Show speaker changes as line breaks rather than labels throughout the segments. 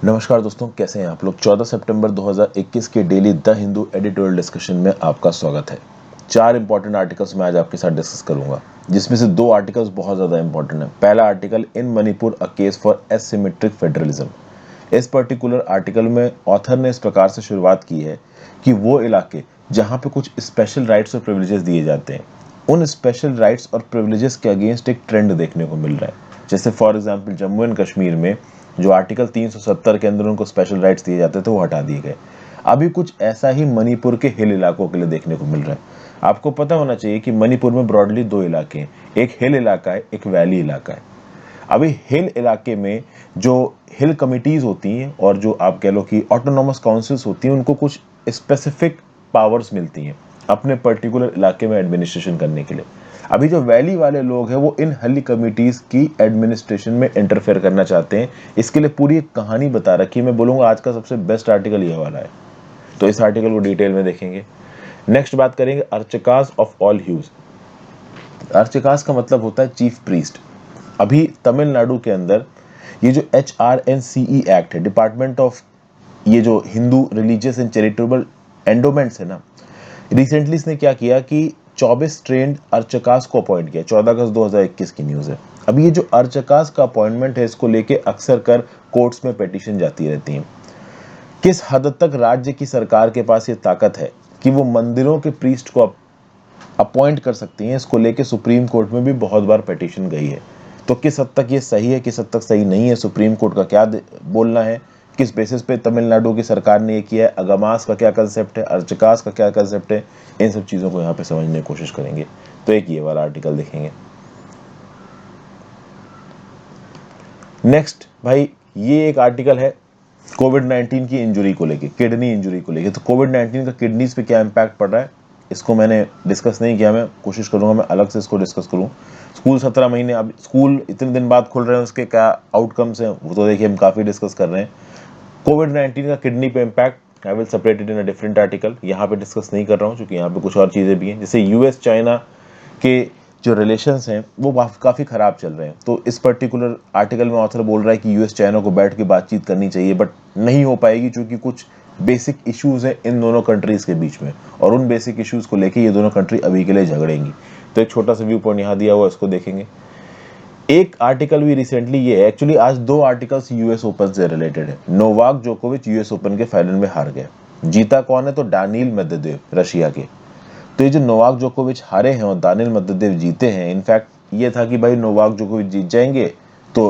नमस्कार दोस्तों, कैसे हैं आप लोग। 14 सितंबर 2021 के daily the Hindu editorial discussion में आपका स्वागत है। 4 इंपॉर्टेंट आर्टिकल्स मैं आज आपके साथ डिस्कस करूंगा, जिसमें से 2 आर्टिकल्स बहुत ज़्यादा इंपॉर्टेंट हैं। पहला article, in Manipur a case for asymmetric federalism. इस पर्टिकुलर आर्टिकल में ऑथर ने इस प्रकार से शुरुआत की है कि वो इलाके जहाँ पे कुछ स्पेशल राइट्स और प्रिविलेजेस दिए जाते हैं, उन स्पेशल राइट्स और प्रिविलेजेस के अगेंस्ट एक ट्रेंड देखने को मिल रहा है। जैसे for example Jammu and Kashmir में जो आर्टिकल 370 के अंदर उनको स्पेशल राइट्स दिए जाते थे वो हटा दिए गए। अभी कुछ ऐसा ही मणिपुर के हिल इलाकों के लिए देखने को मिल रहा है। आपको पता होना चाहिए कि मणिपुर में ब्रॉडली 2 इलाके हैं, एक हिल इलाका है, एक वैली इलाका है। अभी हिल इलाके में जो हिल कमिटीज होती हैं और जो आप कह लो कि ऑटोनॉमस काउंसिल्स होती हैं, उनको कुछ स्पेसिफिक पावर्स मिलती हैं अपने पर्टिकुलर इलाके में एडमिनिस्ट्रेशन करने के लिए। अभी जो वैली वाले लोग हैं वो इन हिल कमिटीज की एडमिनिस्ट्रेशन में इंटरफेयर करना चाहते हैं। इसके लिए पूरी एक कहानी बता रखी है। मैं बोलूंगा आज का सबसे बेस्ट आर्टिकल ये वाला है, तो इस आर्टिकल को डिटेल में देखेंगे। नेक्स्ट बात करेंगे अर्चकास ऑफ ऑल ह्यूज। अर्चकास का मतलब होता है चीफ प्रीस्ट। अभी तमिलनाडु के अंदर ये जो HRNCE एक्ट है, डिपार्टमेंट ऑफ ये जो Hindu religious and charitable endowments है ना, रिसेंटली इसने क्या किया कि 24 ट्रेंड अर्चकास को अपॉइंट किया। 14 अगस्त 2021 की न्यूज है। अब ये जो अर्चकास का अपॉइंटमेंट है, इसको लेके अक्सर कर कोर्ट्स में पिटीशन जाती रहती है। किस हद तक राज्य की सरकार के पास ये ताकत है कि वो मंदिरों के प्रीस्ट को अपॉइंट कर सकती हैं, इसको लेके सुप्रीम कोर्ट में भी बहुत बार पिटीशन गई है। तो किस हद तक ये सही है, किस हद तक सही नहीं है, सुप्रीम कोर्ट का क्या बोलना है, किस बेसिस पे तमिलनाडु की सरकार ने ये किया है, अगमास का क्या कंसेप्ट है, अर्चकास का क्या कंसेप्ट है, इन सब चीज़ों को यहाँ पे समझने की कोशिश करेंगे। तो एक ये वाला आर्टिकल देखेंगे। नेक्स्ट भाई, ये एक आर्टिकल है कोविड-19 की इंजुरी को लेके, किडनी इंजुरी को लेके। तो कोविड-19 का किडनीज पे क्या इम्पैक्ट पड़ रहा है, इसको मैंने डिस्कस नहीं किया। मैं कोशिश करूंगा मैं अलग से इसको डिस्कस करूं। स्कूल 17 महीने, अब स्कूल इतने दिन बाद खुल रहे हैं, उसके क्या आउटकम्स हैं वो तो देखिए हम काफ़ी डिस्कस कर रहे हैं। कोविड-19 का किडनी पे impact I will separate it in a different article, यहाँ पे डिस्कस नहीं कर रहा हूँ क्योंकि यहाँ पे कुछ और चीज़ें भी हैं। जैसे यूएस चाइना के जो रिलेशंस हैं वो काफ़ी ख़राब चल रहे हैं। तो इस पर्टिकुलर आर्टिकल में ऑथर बोल रहा है कि यूएस चाइना को बैठ के बातचीत करनी चाहिए, बट नहीं हो पाएगी क्योंकि कुछ बेसिक इश्यूज हैं इन दोनों कंट्रीज़ के बीच में, और उन बेसिक इश्यूज़ को लेके ये दोनों कंट्री अभी के लिए झगड़ेंगी। तो एक छोटा सा व्यू पॉइंट यहाँ दिया हुआ, इसको देखेंगे। एक आर्टिकल भी रिसेंटली ये है, एक्चुअली आज 2 आर्टिकल्स यूएस ओपन से रिलेटेड है। नोवाक जोकोविच यूएस ओपन के फाइनल में हार गए। जीता कौन है, तो डानिल मेदवेदेव रशिया के। तो ये जो नोवाक जोकोविच हारे हैं और दानिल मेदवेदेव जीते हैं, इनफैक्ट ये था कि भाई नोवाक जोकोविच जीत जाएंगे तो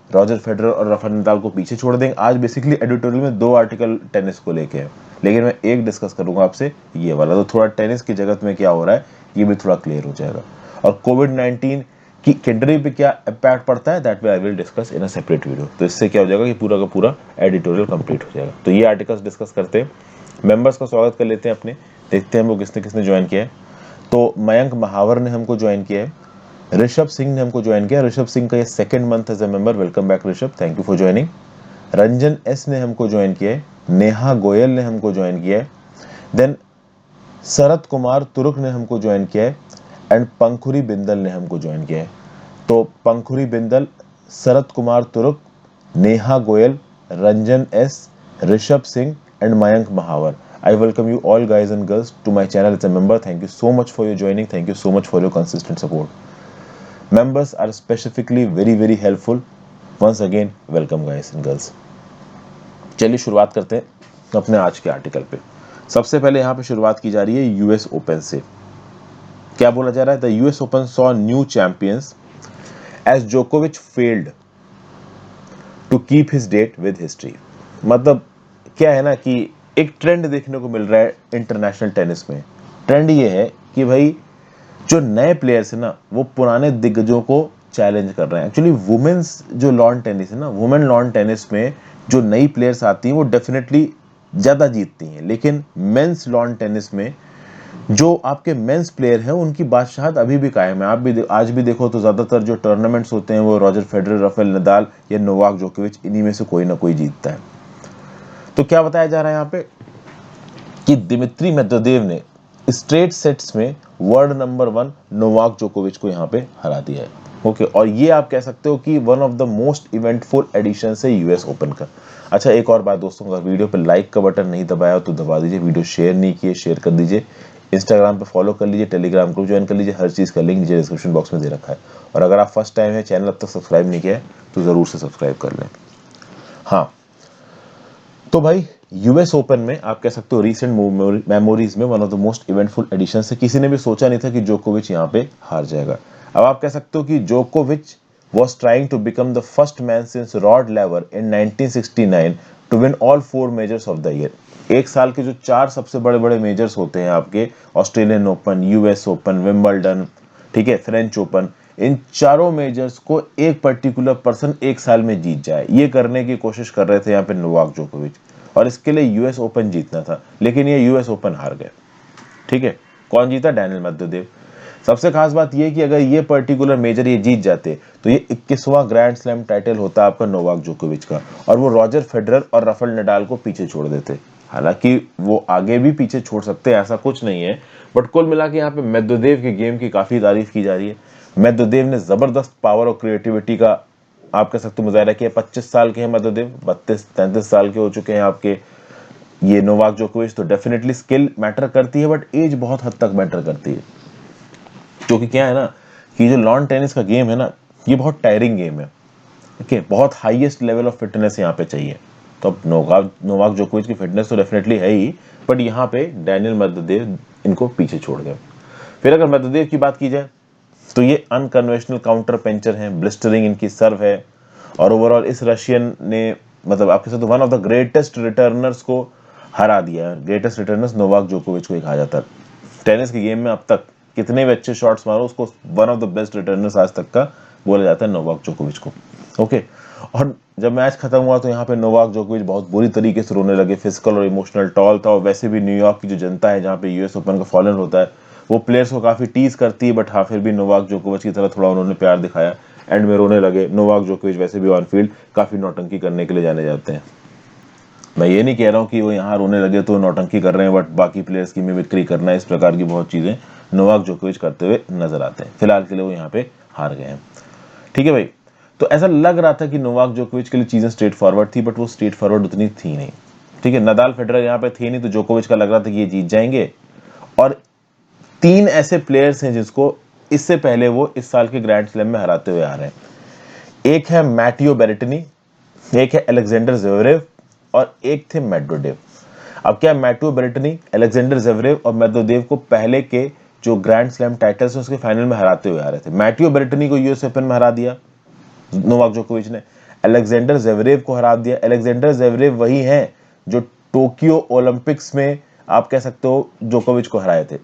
रॉजर फेडरर और राफेल नडाल को पीछे छोड़ देंगे। आज बेसिकली एडिटोरियल में 2 आर्टिकल टेनिस को लेके है, लेकिन मैं एक डिस्कस करूंगा आपसे ये वाला। तो थोड़ा टेनिस की जगत में क्या हो रहा है ये भी थोड़ा क्लियर हो जाएगा। और कोविड-19 कि किडनी पे क्या इम्पैक्ट पड़ता है, that way I will discuss in a separate video. तो इससे क्या हो जाएगा कि पूरा का पूरा एडिटोरियल कंप्लीट हो जाएगा। तो ये आर्टिकल्स डिस्कस करते हैं। मेंबर्स का स्वागत कर लेते हैं अपने, देखते हैं वो किसने किसने ज्वाइन किया है। तो मयंक महावर ने हमको ज्वाइन किया है, ऋषभ सिंह ने हमको ज्वाइन किया। ऋषभ सिंह का ये second month as a member, welcome back Rishabh, thank you for joining. Ranjan S ने हमको ज्वाइन किया है, नेहा गोयल ने हमको ज्वाइन किया है, देन शरद कुमार तुर्क ने हमको ज्वाइन किया है, एंड पंखुरी बिंदल ने हमको ज्वाइन किया है। तो पंखुरी बिंदल, शरद कुमार तुर्क, Neha Goyal, Ranjan S, Rishabh Singh and Mayank Mahawar. I welcome you all guys and girls to my channel as a member. Thank you so much for your joining. Thank you so much for your consistent support. Members are specifically very helpful. Once again, welcome guys and girls. चलिए शुरुआत करते हैं अपने आज के article पे। सबसे पहले यहाँ पे शुरुआत की जा रही है यूएस ओपन से। क्या बोला जा रहा है, the US Open saw new champions as जोकोविच failed to keep his date with history. मतलब क्या है ना कि एक ट्रेंड देखने को मिल रहा है इंटरनेशनल टेनिस में। ट्रेंड ये है कि भाई जो नए प्लेयर्स है ना वो पुराने दिग्गजों को चैलेंज कर रहे हैं। एक्चुअली वुमेन्स जो लॉन टेनिस है ना, वुमेन लॉन टेनिस में जो नई प्लेयर्स आती हैं वो डेफिनेटली ज़्यादा जीतती हैं, लेकिन मेंस लॉन टेनिस में जो आपके मेंस प्लेयर हैं उनकी बादशाहत अभी भी कायम है। आप भी आज भी देखो तो ज़्यादातर जो टूर्नामेंट्स होते हैं वो रॉजर फेडरर, राफेल नडाल या नोवाक जोकोविच, इन्हीं में से कोई ना कोई जीतता है। तो क्या बताया जा रहा है यहाँ पे कि दिमित्री मेदवेदेव ने स्ट्रेट सेट्स में वर्ल्ड नंबर 1 नोवाक जोकोविच को यहाँ पे हरा दिया है। ओके और ये आप कह सकते हो कि one of the most eventful edition है यूएस ओपन का। अच्छा एक और बात दोस्तों, अगर वीडियो पे लाइक का बटन नहीं दबाया तो दबा दीजिए, वीडियो शेयर नहीं किए शेयर कर दीजिए, इंस्टाग्राम पे फॉलो कर लीजिए, टेलीग्राम ग्रुप ज्वाइन कर लीजिए, हर चीज़ का लिंक नीचे डिस्क्रिप्शन बॉक्स में दे रखा है। और अगर आप फर्स्ट टाइम है चैनल अब तक सब्सक्राइब नहीं किया है तो ज़रूर से सब्सक्राइब कर लें। हाँ तो भाई यूएस ओपन में आप कह सकते हो रीसेंट मेमोरीज में one of the most eventful edition है। किसी ने भी सोचा नहीं था कि जोकोविच यहाँ पे हार जाएगा। अब आप कह सकते हो कि जोकोविच was trying to become the first man since Rod Laver in 1969 to win all 4 majors of the year। एक साल के जो 4 सबसे बड़े बड़े मेजर्स होते हैं आपके, Australian open, US open, Wimbledon, ठीक है, फ्रेंच ओपन, इन चारों मेजर्स को एक पर्टिकुलर पर्सन एक साल में जीत जाए, ये करने की कोशिश कर रहे थे यहाँ पे नोवाक जोकोविच। और इसके लिए यूएस ओपन जीतना था, लेकिन ये यूएस ओपन हार गए। ठीक है, कौन जीता? Daniel Medvedev. सबसे खास बात यह कि अगर ये पर्टिकुलर मेजर ये जीत जाते तो ये 21वां ग्रैंड स्लैम टाइटल होता आपका नोवाक जोकोविच का, और वो रॉजर फेडरर और राफेल नडाल को पीछे छोड़ देते। हालांकि वो आगे भी पीछे छोड़ सकते हैं, ऐसा कुछ नहीं है, बट कुल मिला के यहाँ पे मेदवेदेव के गेम की काफी तारीफ की जा रही है। मेदवेदेव ने जबरदस्त पावर और क्रिएटिविटी का आप कह सकते हो मुजाहरा किया। 25 साल के हैं मेदवेदेव, 32-33 साल के हो चुके हैं आपके ये नोवाक जोकोविच। तो डेफिनेटली स्किल मैटर करती है, बट एज बहुत हद तक मैटर करती है, क्योंकि क्या है ना कि जो लॉन टेनिस का गेम है ना, ये बहुत टायरिंग गेम है। ओके, बहुत हाईएस्ट लेवल ऑफ फिटनेस यहाँ पे चाहिए। तो अब नोवाक जोकोविच की फिटनेस तो डेफिनेटली है ही, बट यहाँ पे डैनियल मेदवेदेव इनको पीछे छोड़ गए। फिर अगर मेदवेदेव की बात की जाए तो ये अनकन्वेंशनल काउंटर पेंचर हैं, ब्लिस्टरिंग इनकी सर्व है, और ओवरऑल इस रशियन ने मतलब आपके साथ वन ऑफ द ग्रेटेस्ट रिटर्नर्स को हरा दिया है। ग्रेटेस्ट रिटर्नर्स नोवाक जोकोविच को ही कहा जाता है। टेनिस के गेम में अब तक कितने भी अच्छे शॉट्स मारो, उसको वन ऑफ द बेस्ट रिटर्नर्स आज तक का बोला जाता है नोवाक जोकोविच को। ओके, और जब मैच खत्म हुआ तो यहाँ पे नोवाक जोकोविच बहुत बुरी तरीके से रोने लगे। फिजिकल और इमोशनल टॉल था, और वैसे भी न्यूयॉर्क की जो जनता है जहाँ पे यूएस ओपन का फॉलोअर होता है, वो प्लेयर्स को काफी टीज करती है, बट हाँ फिर भी नोवाक जोकोविच की तरह थोड़ा उन्होंने प्यार दिखाया, एंड में रोने लगे। नोवाक जोकोविच वैसे भी ऑन फील्ड काफी नौटंकी करने के लिए जाने जाते हैं। मैं ये नहीं कह रहा हूँ कि वो यहाँ रोने लगे तो नौटंकी कर रहे हैं, बट बाकी प्लेयर्स की मिमिक्री करना, इस प्रकार की बहुत चीजें नोवाक जोकोविच करते हुए नजर आते हैं। फिलहाल के लिए वो यहाँ पे हार गए हैं। ठीक है भाई, तो ऐसा लग रहा था कि नोवाक जोकोविच के लिए चीजें स्ट्रेट फॉरवर्ड थी, बट वो स्ट्रेट फॉरवर्ड उतनी थी नहीं। ठीक है, नडाल फेडरर यहाँ पे थे नहीं, तो जोकोविच का लग रहा था कि ये जीत जाएंगे। और 3 ऐसे प्लेयर्स हैं जिसको इससे पहले वो इस साल के ग्रैंड स्लैम में हराते हुए आ रहे हैं। एक है मैटियो बेरेटिनी, एक है अलेक्जेंडर ज़वेरेव, और एक थे मेदवेदेव। अब क्या मैटियो बेरेटिनी, अलेक्जेंडर ज़वेरेव और मेदवेदेव को पहले के जो ग्रैंड स्लैम टाइटल्स हैं उसके फाइनल में हराते हुए आ रहे थे। मैटियो बेरेटिनी को यूएस ओपन में हरा दिया नोवाक जोकोविच ने, अलेक्जेंडर ज़वेरेव को हरा दिया। अलेक्जेंडर ज़वेरेव वही हैं जो टोक्यो ओलंपिक्स में आप कह सकते हो जोकोविच को हराए थे।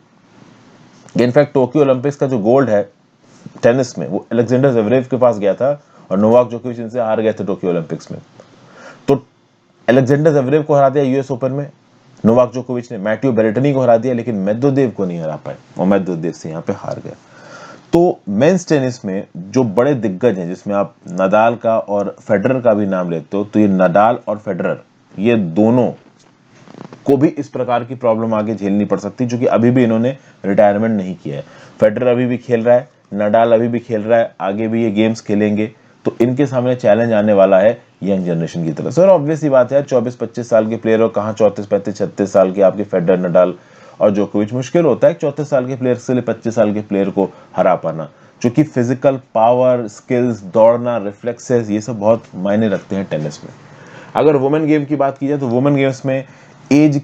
इनफैक्ट टोक्यो ओलंपिक्स का जो गोल्ड है टेनिस में वो अलेक्जेंडर ज़वेरेव के पास गया था, और नोवाक जोकोविच इनसे हार गए थे टोक्यो ओलंपिक्स में। तो अलेक्जेंडर ज़वेरेव को हरा दिया यूएस ओपन में नोवाक जोकोविच ने, मैटियो बेरेटिनी को हरा दिया, लेकिन मेदवेदेव को नहीं हरा पाए, और मेदवेदेव से यहाँ पे हार गया। तो मेंस टेनिस में जो बड़े दिग्गज हैं, जिसमें आप नडाल का और फेडरर का भी नाम लेते हो, तो ये नडाल और फेडरर ये दोनों को भी इस प्रकार की प्रॉब्लम आगे झेलनी पड़ सकती है, क्योंकि अभी भी इन्होंने रिटायरमेंट नहीं किया है। फेडरर अभी भी खेल रहा है, नडाल अभी भी खेल रहा है, आगे भी ये गेम्स खेलेंगे, तो इनके सामने चैलेंज आने वाला है यंग जनरेशन की तरफ से। और ऑब्वियस ही बात है, 24-25 साल के प्लेयर और कहाँ 34-35-36 साल के आपके फेडरर, नडाल और जोकोविच। मुश्किल होता है 34 साल के प्लेयर से 25 साल के प्लेयर को हरा पाना, क्योंकि फिजिकल पावर, स्किल्स, दौड़ना, रिफ्लेक्सेस, ये सब बहुत मायने रखते हैं टेनिस में। अगर वुमेन गेम की बात की जाए तो वुमेन गेम्स में एज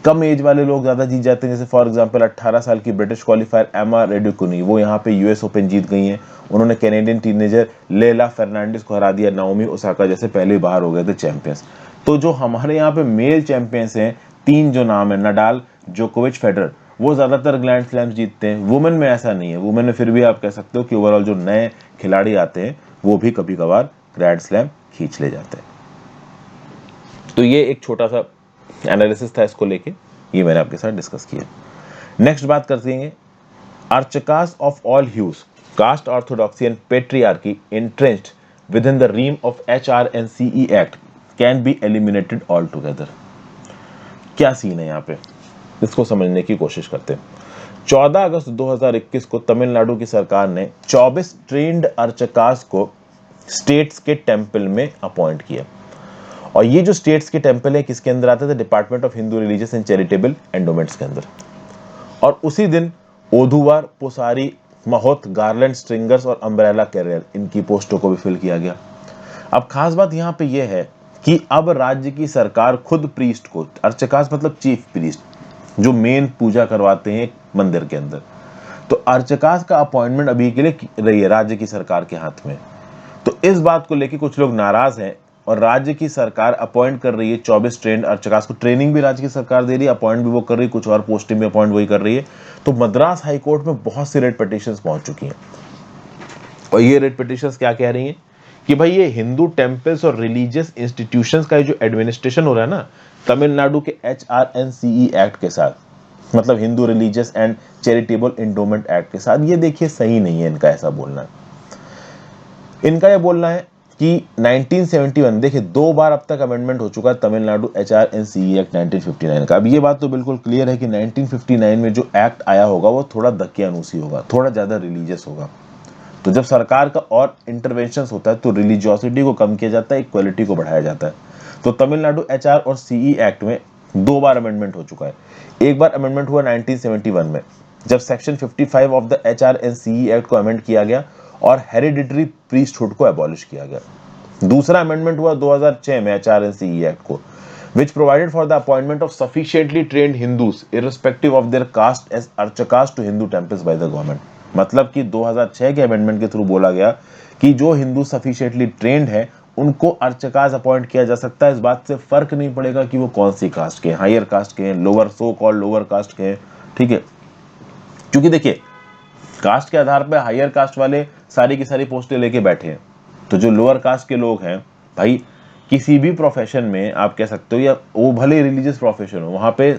कम एज वाले लोग ज्यादा जीत जाते हैं। जैसे फॉर एग्जांपल 18 साल की ब्रिटिश क्वालिफायर एमा रेडुकुनी, वो यहाँ पे यूएस ओपन जीत गई हैं। उन्होंने कैनेडियन टीनेजर लेला फर्नांडिस को हरा दिया। नाओमी ओसाका जैसे पहले ही बाहर हो गए थे चैंपियंस। तो जो हमारे यहाँ पे मेल चैंपियंस हैं, 3 जो नाम है, नडाल, जोकोविच, फेडरर, वो ज्यादातर ग्रैंड स्लैम्स जीतते हैं। वुमेन में ऐसा नहीं है। वुमेन में फिर भी आप कह सकते हो कि ओवरऑल जो नए खिलाड़ी आते हैं वो भी कभी कभार ग्रैंड स्लैम खींच ले जाते हैं। तो ये एक छोटा सा एनालिसिस था इसको लेके, ये मैंने आपके साथ डिस्कस किया। नेक्स्ट बात करते हैं archakas of all hues, caste orthodoxy and patriarchy entrenched within the realm of HRNCE Act can be eliminated altogether। क्या सीन है यहाँ पे, इसको समझने की कोशिश करते हैं। 14 अगस्त 2021 को तमिलनाडु की सरकार ने 24 ट्रेंड अर्चकास को स्टेट्स के टेंपल में अपॉइंट किया। और ये जो स्टेट्स के टेंपल है किसके अंदर आते थे? Department of Hindu religious and charitable endowments के अंदर। और उसी दिन ओधुवार, पुसारी, महोत, गार्लैंड, स्ट्रिंगर्स और अम्ब्रेला कैरियर इनकी पोस्टों को भी फिल किया गया। अब खास बात यहाँ पे ये है कि अब राज्य की सरकार खुद प्रीस्ट को, अर्चकास मतलब चीफ प्रीस्ट, जो मेन पूजा करवाते हैं मंदिर के अंदर, तो अर्चकास का अपॉइंटमेंट अभी के लिए रही है राज्य की सरकार के हाथ में। तो इस बात को लेकर कुछ लोग नाराज हैं और राज्य की सरकार अपॉइंट कर रही है 24 ट्रेंड अर्चकास को। ट्रेनिंग भी राज्य की सरकार दे रही है, अपॉइंट भी वो कर रही है, कुछ और पोस्टिंग भी अपॉइंट वही कर रही है। तो मद्रास हाई कोर्ट में बहुत सी रेट पिटिशंस पहुंच चुकी हैं और ये रेट पिटिशंस क्या कह रही हैं कि भाई ये हिंदू टेम्पल्स और रिलीजियस इंस्टीट्यूशंस का जो एडमिनिस्ट्रेशन हो रहा है ना तमिलनाडु के HRNCE एक्ट के साथ, मतलब Hindu religious and charitable endowment act के साथ, ये देखिए सही नहीं है इनका ऐसा बोलना है। इनका ये बोलना है कि 1971, देखिए 2 बार अब तक अमेंडमेंट हो चुका है तमिलनाडु HRNCE एक्ट 1959 का। अब ये बात तो बिल्कुल क्लियर है कि 1959 में जो एक्ट आया होगा वो थोड़ा दकियानूसी होगा, थोड़ा ज्यादा रिलीजियस होगा। तो जब सरकार का और इंटरवेंशंस होता है तो रिलीजियोसिटी को कम किया जाता है, इक्वालिटी को बढ़ाया जाता है। तो तमिलनाडु HR और CE एक्ट में 2 बार अमेंडमेंट हो चुका है। एक बार अमेंडमेंट हुआ 1971 में जब section 55 of the HRNCE act को अमेंड किया गया और हेरिडिटरी प्रीस्टहुड को एबॉलिश किया गया। दूसरा अमेंडमेंट हुआ 2006 में HRNCE एक्ट को, which provided for the appointment of sufficiently trained Hindus irrespective of their caste as archakas to Hindu temples by the government। मतलब कि 2006 के अमेंडमेंट के थ्रू बोला गया कि जो हिंदू सफिशिएंटली ट्रेंड है उनको अर्चकास अपॉइंट किया जा सकता है। इस बात से फर्क नहीं पड़ेगा कि वो कौन सी कास्ट के हैं, हायर कास्ट के हैं, lower so called lower caste के हैं, ठीक है। क्योंकि देखिए कास्ट के आधार पर हायर कास्ट वाले सारी की सारी पोस्टें लेके बैठे हैं, तो जो लोअर कास्ट के लोग हैं भाई किसी भी प्रोफेशन में आप कह सकते हो, या वो भले रिलीजियस प्रोफेशन हो, वहां पे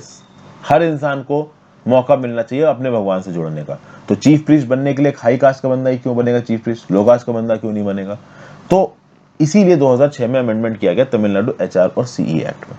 हर इंसान को मौका मिलना चाहिए अपने भगवान से जुड़ने का। तो चीफ प्रीस्ट बनने के लिए हाई कास्ट का बंदा ही क्यों बनेगा चीफ प्रीस्ट, लो कास्ट का बंदा क्यों नहीं बनेगा? तो इसीलिए 2006 में अमेंडमेंट किया गया तमिलनाडु HR और CE एक्ट में।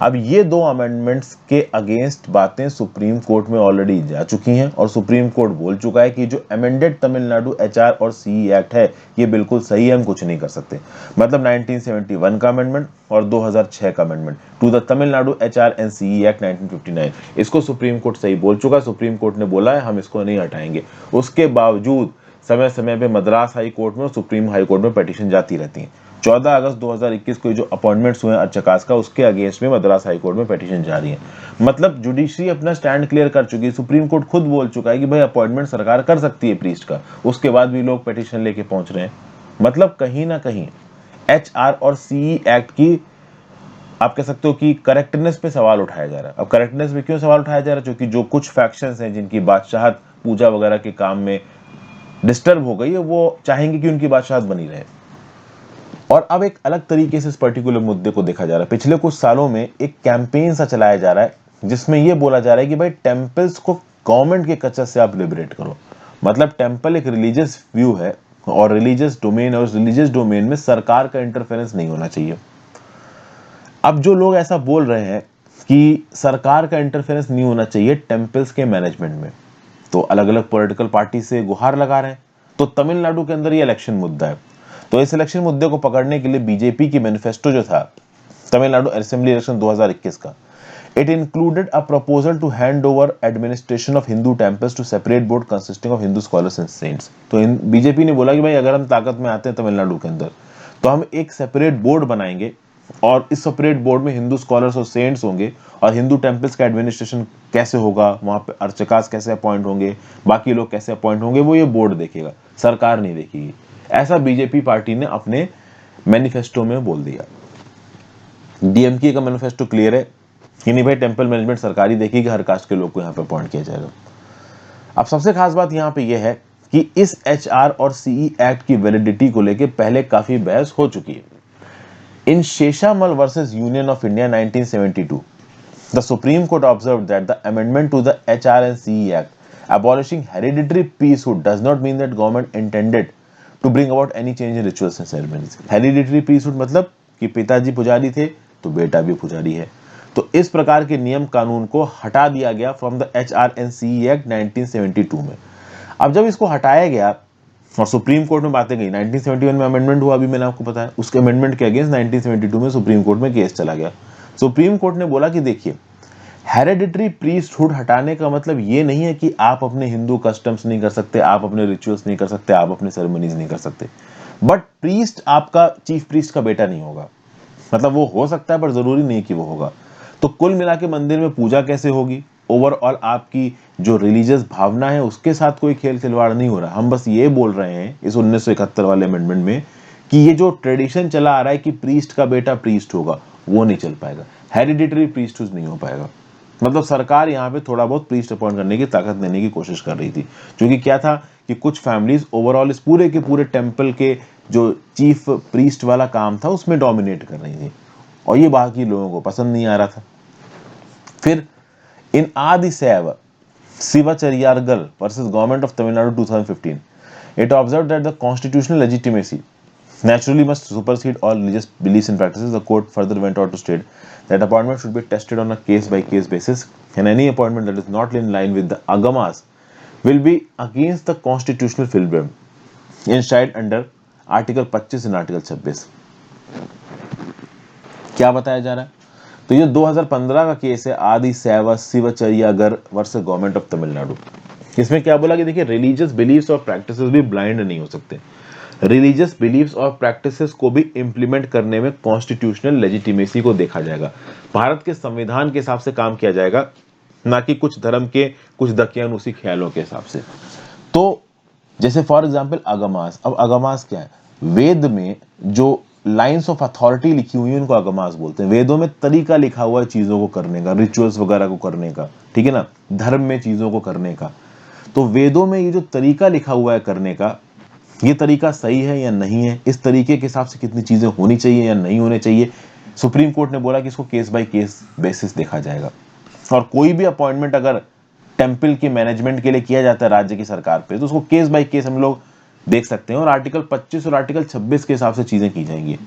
अब ये 2 अमेंडमेंट्स के अगेंस्ट बातें सुप्रीम कोर्ट में ऑलरेडी जा चुकी हैं और सुप्रीम कोर्ट बोल चुका है कि जो अमेंडेड तमिलनाडु HR और CE एक्ट है ये बिल्कुल सही है, हम कुछ नहीं कर सकते। मतलब 1971 का अमेंडमेंट और 2006 का amendment to the Tamil Nadu HRNCE act 1959, इसको सुप्रीम कोर्ट सही बोल चुका है। सुप्रीम कोर्ट ने बोला है हम इसको नहीं हटाएंगे। उसके बावजूद समय समय पे मद्रास हाई कोर्ट में और सुप्रीम हाई कोर्ट में पिटीशन जाती रहती हैं। 14 अगस्त 2021 को जो अपॉइंटमेंट्स हुए अर्चकास का, उसके अगेंस्ट में मद्रास हाई कोर्ट में पिटीशन जारी है। मतलब जुडिशरी अपना स्टैंड क्लियर कर चुकी है। सुप्रीम कोर्ट खुद बोल चुका है कि भाई अपॉइंटमेंट सरकार कर सकती है प्रीस्ट का, उसके बाद भी लोग पिटीशन लेके पहुंच रहे हैं। मतलब कहीं ना कहीं HR और CE एक्ट की आप कह सकते हो कि करेक्टनेस पे सवाल उठाया जा रहा है। अब करेक्टनेस पे क्यों सवाल उठाया जा रहा है? क्योंकि जो कुछ फैक्शंस हैं जिनकी बादशाहत पूजा वगैरह के काम में डिस्टर्ब हो गई है, वो चाहेंगे कि उनकी बादशाहत बनी रहे। और अब एक अलग तरीके से इस पर्टिकुलर मुद्दे को देखा जा रहा है। पिछले कुछ सालों में एक कैंपेन सा चलाया जा रहा है जिसमें यह बोला जा रहा है कि भाई टेम्पल्स को गवर्नमेंट के कचर से आप लिबरेट करो। मतलब टेम्पल एक रिलीजियस व्यू है और रिलीजियस डोमेन, और रिलीजियस डोमेन में सरकार का इंटरफेरेंस नहीं होना चाहिए। अब जो लोग ऐसा बोल रहे हैं कि सरकार का इंटरफेरेंस नहीं होना चाहिए टेम्पल्स के मैनेजमेंट में, तो अलग अलग पॉलिटिकल पार्टी से गुहार लगा रहे हैं। तो तमिलनाडु के अंदर ये इलेक्शन मुद्दा है, तो इस इलेक्शन मुद्दे को पकड़ने के लिए बीजेपी की मैनिफेस्टो जो था तमिलनाडु असेंबली इलेक्शन 2021 का, it included a proposal to hand over administration of Hindu temples to separate board consisting of Hindu scholars and saints. तो बीजेपी ने बोला कि भाई अगर हम ताकत में आते हैं तमिलनाडु के अंदर तो हम एक सेपरेट बोर्ड बनाएंगे और इस सेपरेट बोर्ड में हिंदू स्कॉलर्स और सेंट्स होंगे और हिंदू टेम्पल्स का एडमिनिस्ट्रेशन कैसे होगा, वहां पे अर्चकास कैसे अपॉइंट होंगे, बाकी लोग कैसे अपॉइंट होंगे, वो ये बोर्ड देखेगा, सरकार नहीं देखेगी। ऐसा बीजेपी पार्टी ने अपने मैनिफेस्टो में बोल दिया। DMK का मैनिफेस्टो क्लियर है कि नहीं भाई टेम्पल मैनेजमेंट सरकारी देखेगी, हर कास्ट के लोग को यहाँ पे अपॉइंट किया जाएगा। अब सबसे खास बात यहाँ पे यह है कि इस HR और CE एक्ट की वैलिडिटी को लेकर पहले काफी बहस हो चुकी है। In Sheshamal versus Union of India 1972, the Supreme Court observed that the amendment to the HR and CE Act abolishing hereditary priesthood does not mean that government intended to bring about any change in rituals and ceremonies. Hereditary priesthood मतलब कि पिताजी पुजारी थे तो बेटा भी पुजारी है, तो इस प्रकार के नियम कानून को हटा दिया गया फ्रॉम द HRNCE एक्ट 1972 में। अब जब इसको हटाया गया और सुप्रीम कोर्ट में बातें गई, 1971 में अमेंडमेंट हुआ, अभी मैंने आपको बताया, उसके अमेंडमेंट के अगेंस्ट 1972 में सुप्रीम कोर्ट में केस चला गया। सुप्रीम कोर्ट ने बोला कि देखिए, हेरेडिटरी प्रीस्टहुड हटाने का मतलब ये नहीं है कि आप अपने हिंदू कस्टम्स नहीं कर सकते, आप अपने रिचुअल्स नहीं कर सकते, आप अपने सेरेमनीज नहीं कर सकते, बट प्रीस्ट आपका चीफ प्रीस्ट का बेटा नहीं होगा। मतलब वो हो सकता है पर जरूरी नहीं कि वो होगा। तो कुल मिला के मंदिर में पूजा कैसे होगी, ओवरऑल आपकी जो रिलीजियस भावना है उसके साथ कोई खेल खिलवाड़ नहीं हो रहा। हम बस ये बोल रहे हैं इस 1971 वाले अमेंडमेंट में कि ये जो ट्रेडिशन चला आ रहा है कि प्रीस्ट का बेटा प्रीस्ट होगा, वो नहीं चल पाएगा, हेरिडिटरी प्रीस्टहुड नहीं हो पाएगा। मतलब सरकार यहाँ पे थोड़ा बहुत प्रीस्ट अपॉइंट करने की ताकत देने की कोशिश कर रही थी, क्योंकि क्या था कि कुछ फैमिलीज ओवरऑल इस पूरे के पूरे टेम्पल के जो चीफ प्रीस्ट वाला काम था उसमें डोमिनेट कर रही थी, और ये बाकी लोगों को पसंद नहीं आ रहा था। फिर in Adi Saiva Sivachariyargal versus government of Tamil Nadu 2015, it observed that the constitutional legitimacy naturally must supersede all religious beliefs and practices. The court further went on to state that appointment should be tested on a case-by-case basis, and any appointment that is not in line with the agamas will be against the constitutional freedom enshrined under Article 25 and Article 26. क्या बताया जा रहा है? तो ये 2015 का case है, आदि शैव शिवाचार्यगर वर्सेस गवर्नमेंट ऑफ तमिलनाडु। इसमें क्या बोला कि देखिए, रिलीजियस बिलीफ्स और प्रैक्टिसेस भी ब्लाइंड नहीं हो सकते। रिलीजियस बिलीफ्स और प्रैक्टिसेस को भी इंप्लीमेंट करने में कॉन्स्टिट्यूशनल लेजिटिमेसी को देखा जाएगा, भारत के संविधान के हिसाब से काम किया जाएगा, ना कि कुछ धर्म के कुछ दकियानुसी ख्यालों के हिसाब से। तो जैसे फॉर एग्जाम्पल अगमास, अब अगमास क्या है? वेद में जो लाइंस ऑफ अथॉरिटी लिखी हुई है उनको अगमास बोलते हैं। वेदों में तरीका लिखा हुआ है चीजों को करने का, रिचुअल्स वगैरह को करने का, ठीक है ना, धर्म में चीजों को करने का। तो वेदों में ये जो तरीका लिखा हुआ है करने का, ये तरीका सही है या नहीं है, इस तरीके के हिसाब से कितनी चीजें होनी चाहिए या नहीं होनी चाहिए, सुप्रीम कोर्ट ने बोला कि इसको केस बाय केस बेसिस देखा जाएगा। और कोई भी अपॉइंटमेंट अगर टेम्पल के मैनेजमेंट के लिए किया जाता है राज्य की सरकार पे, तो उसको केस बाय केस हम लोग देख सकते हैं, और आर्टिकल 25 और आर्टिकल 26 के हिसाब से चीजें की जाएंगी।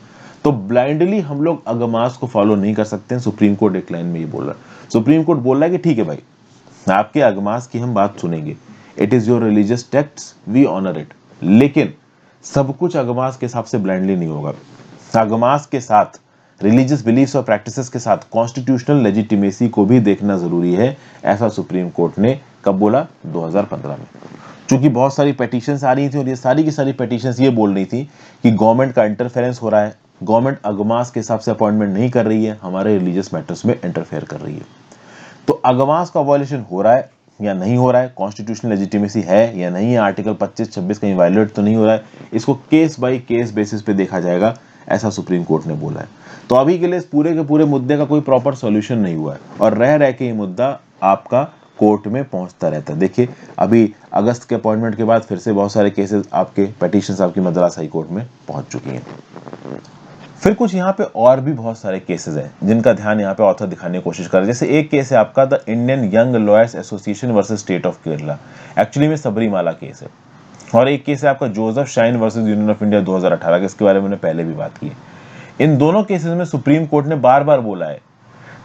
तो ब्लाइंडली हम लोग अगमास को फॉलो नहीं कर सकते हैं। सुप्रीम कोर्ट एक लाइन में ये बोल रहा है, सुप्रीम कोर्ट बोल रहा है कि ठीक है भाई, आपके अगमास की हम बात सुनेंगे, it is your religious text, we honour it, लेकिन सब कुछ अगमास के हिसाब से ब्लाइंडली नहीं होगा। अगमास के साथ, रिलीजियस बिलीफ्स और प्रैक्टिसेस के साथ कॉन्स्टिट्यूशनल लेजिटिमेसी को भी देखना जरूरी है, ऐसा सुप्रीम कोर्ट ने कब बोला? 2015 में। चूंकि बहुत सारी पेटिशंस आ रही थी और ये सारी की सारी पेटिशंस ये बोल रही थी कि गवर्नमेंट का इंटरफेरेंस हो रहा है, गवर्नमेंट अगमास के हिसाब से अपॉइंटमेंट नहीं कर रही है, हमारे रिलीजियस मैटर्स में इंटरफेयर कर रही है। तो अगमास का वॉयलेशन हो रहा है या नहीं हो रहा है, कॉन्स्टिट्यूशनल लेजिटिमेसी है या नहीं है, आर्टिकल 25-26 कहीं वायलेट तो नहीं हो रहा है, इसको केस बाय केस बेसिस पे देखा जाएगा, ऐसा सुप्रीम कोर्ट ने बोला है। तो अभी के लिए इस पूरे के पूरे मुद्दे का कोई प्रॉपर सॉल्यूशन नहीं हुआ है, और रह रह के ये मुद्दा आपका कोर्ट में पहुंचता रहता है। देखिए, अभी अगस्त के अपॉइंटमेंट के बाद फिर से बहुत सारे केसेस आपके पेटिशंस आपकी मद्रास हाई कोर्ट में पहुंच चुकी हैं। फिर कुछ यहाँ पे और भी बहुत सारे केसेस हैं जिनका ध्यान यहाँ पे ऑथर दिखाने की कोशिश कर रहे हैं। जैसे एक केस है आपका the Indian young lawyers association versus state of Kerala, actually में सबरीमाला केस है। और एक केस है आपका Joseph shine versus union of India 2018 का, इसके बारे में मैंने पहले भी बात की। इन दोनों केसेस में सुप्रीम कोर्ट ने बार बार बोला है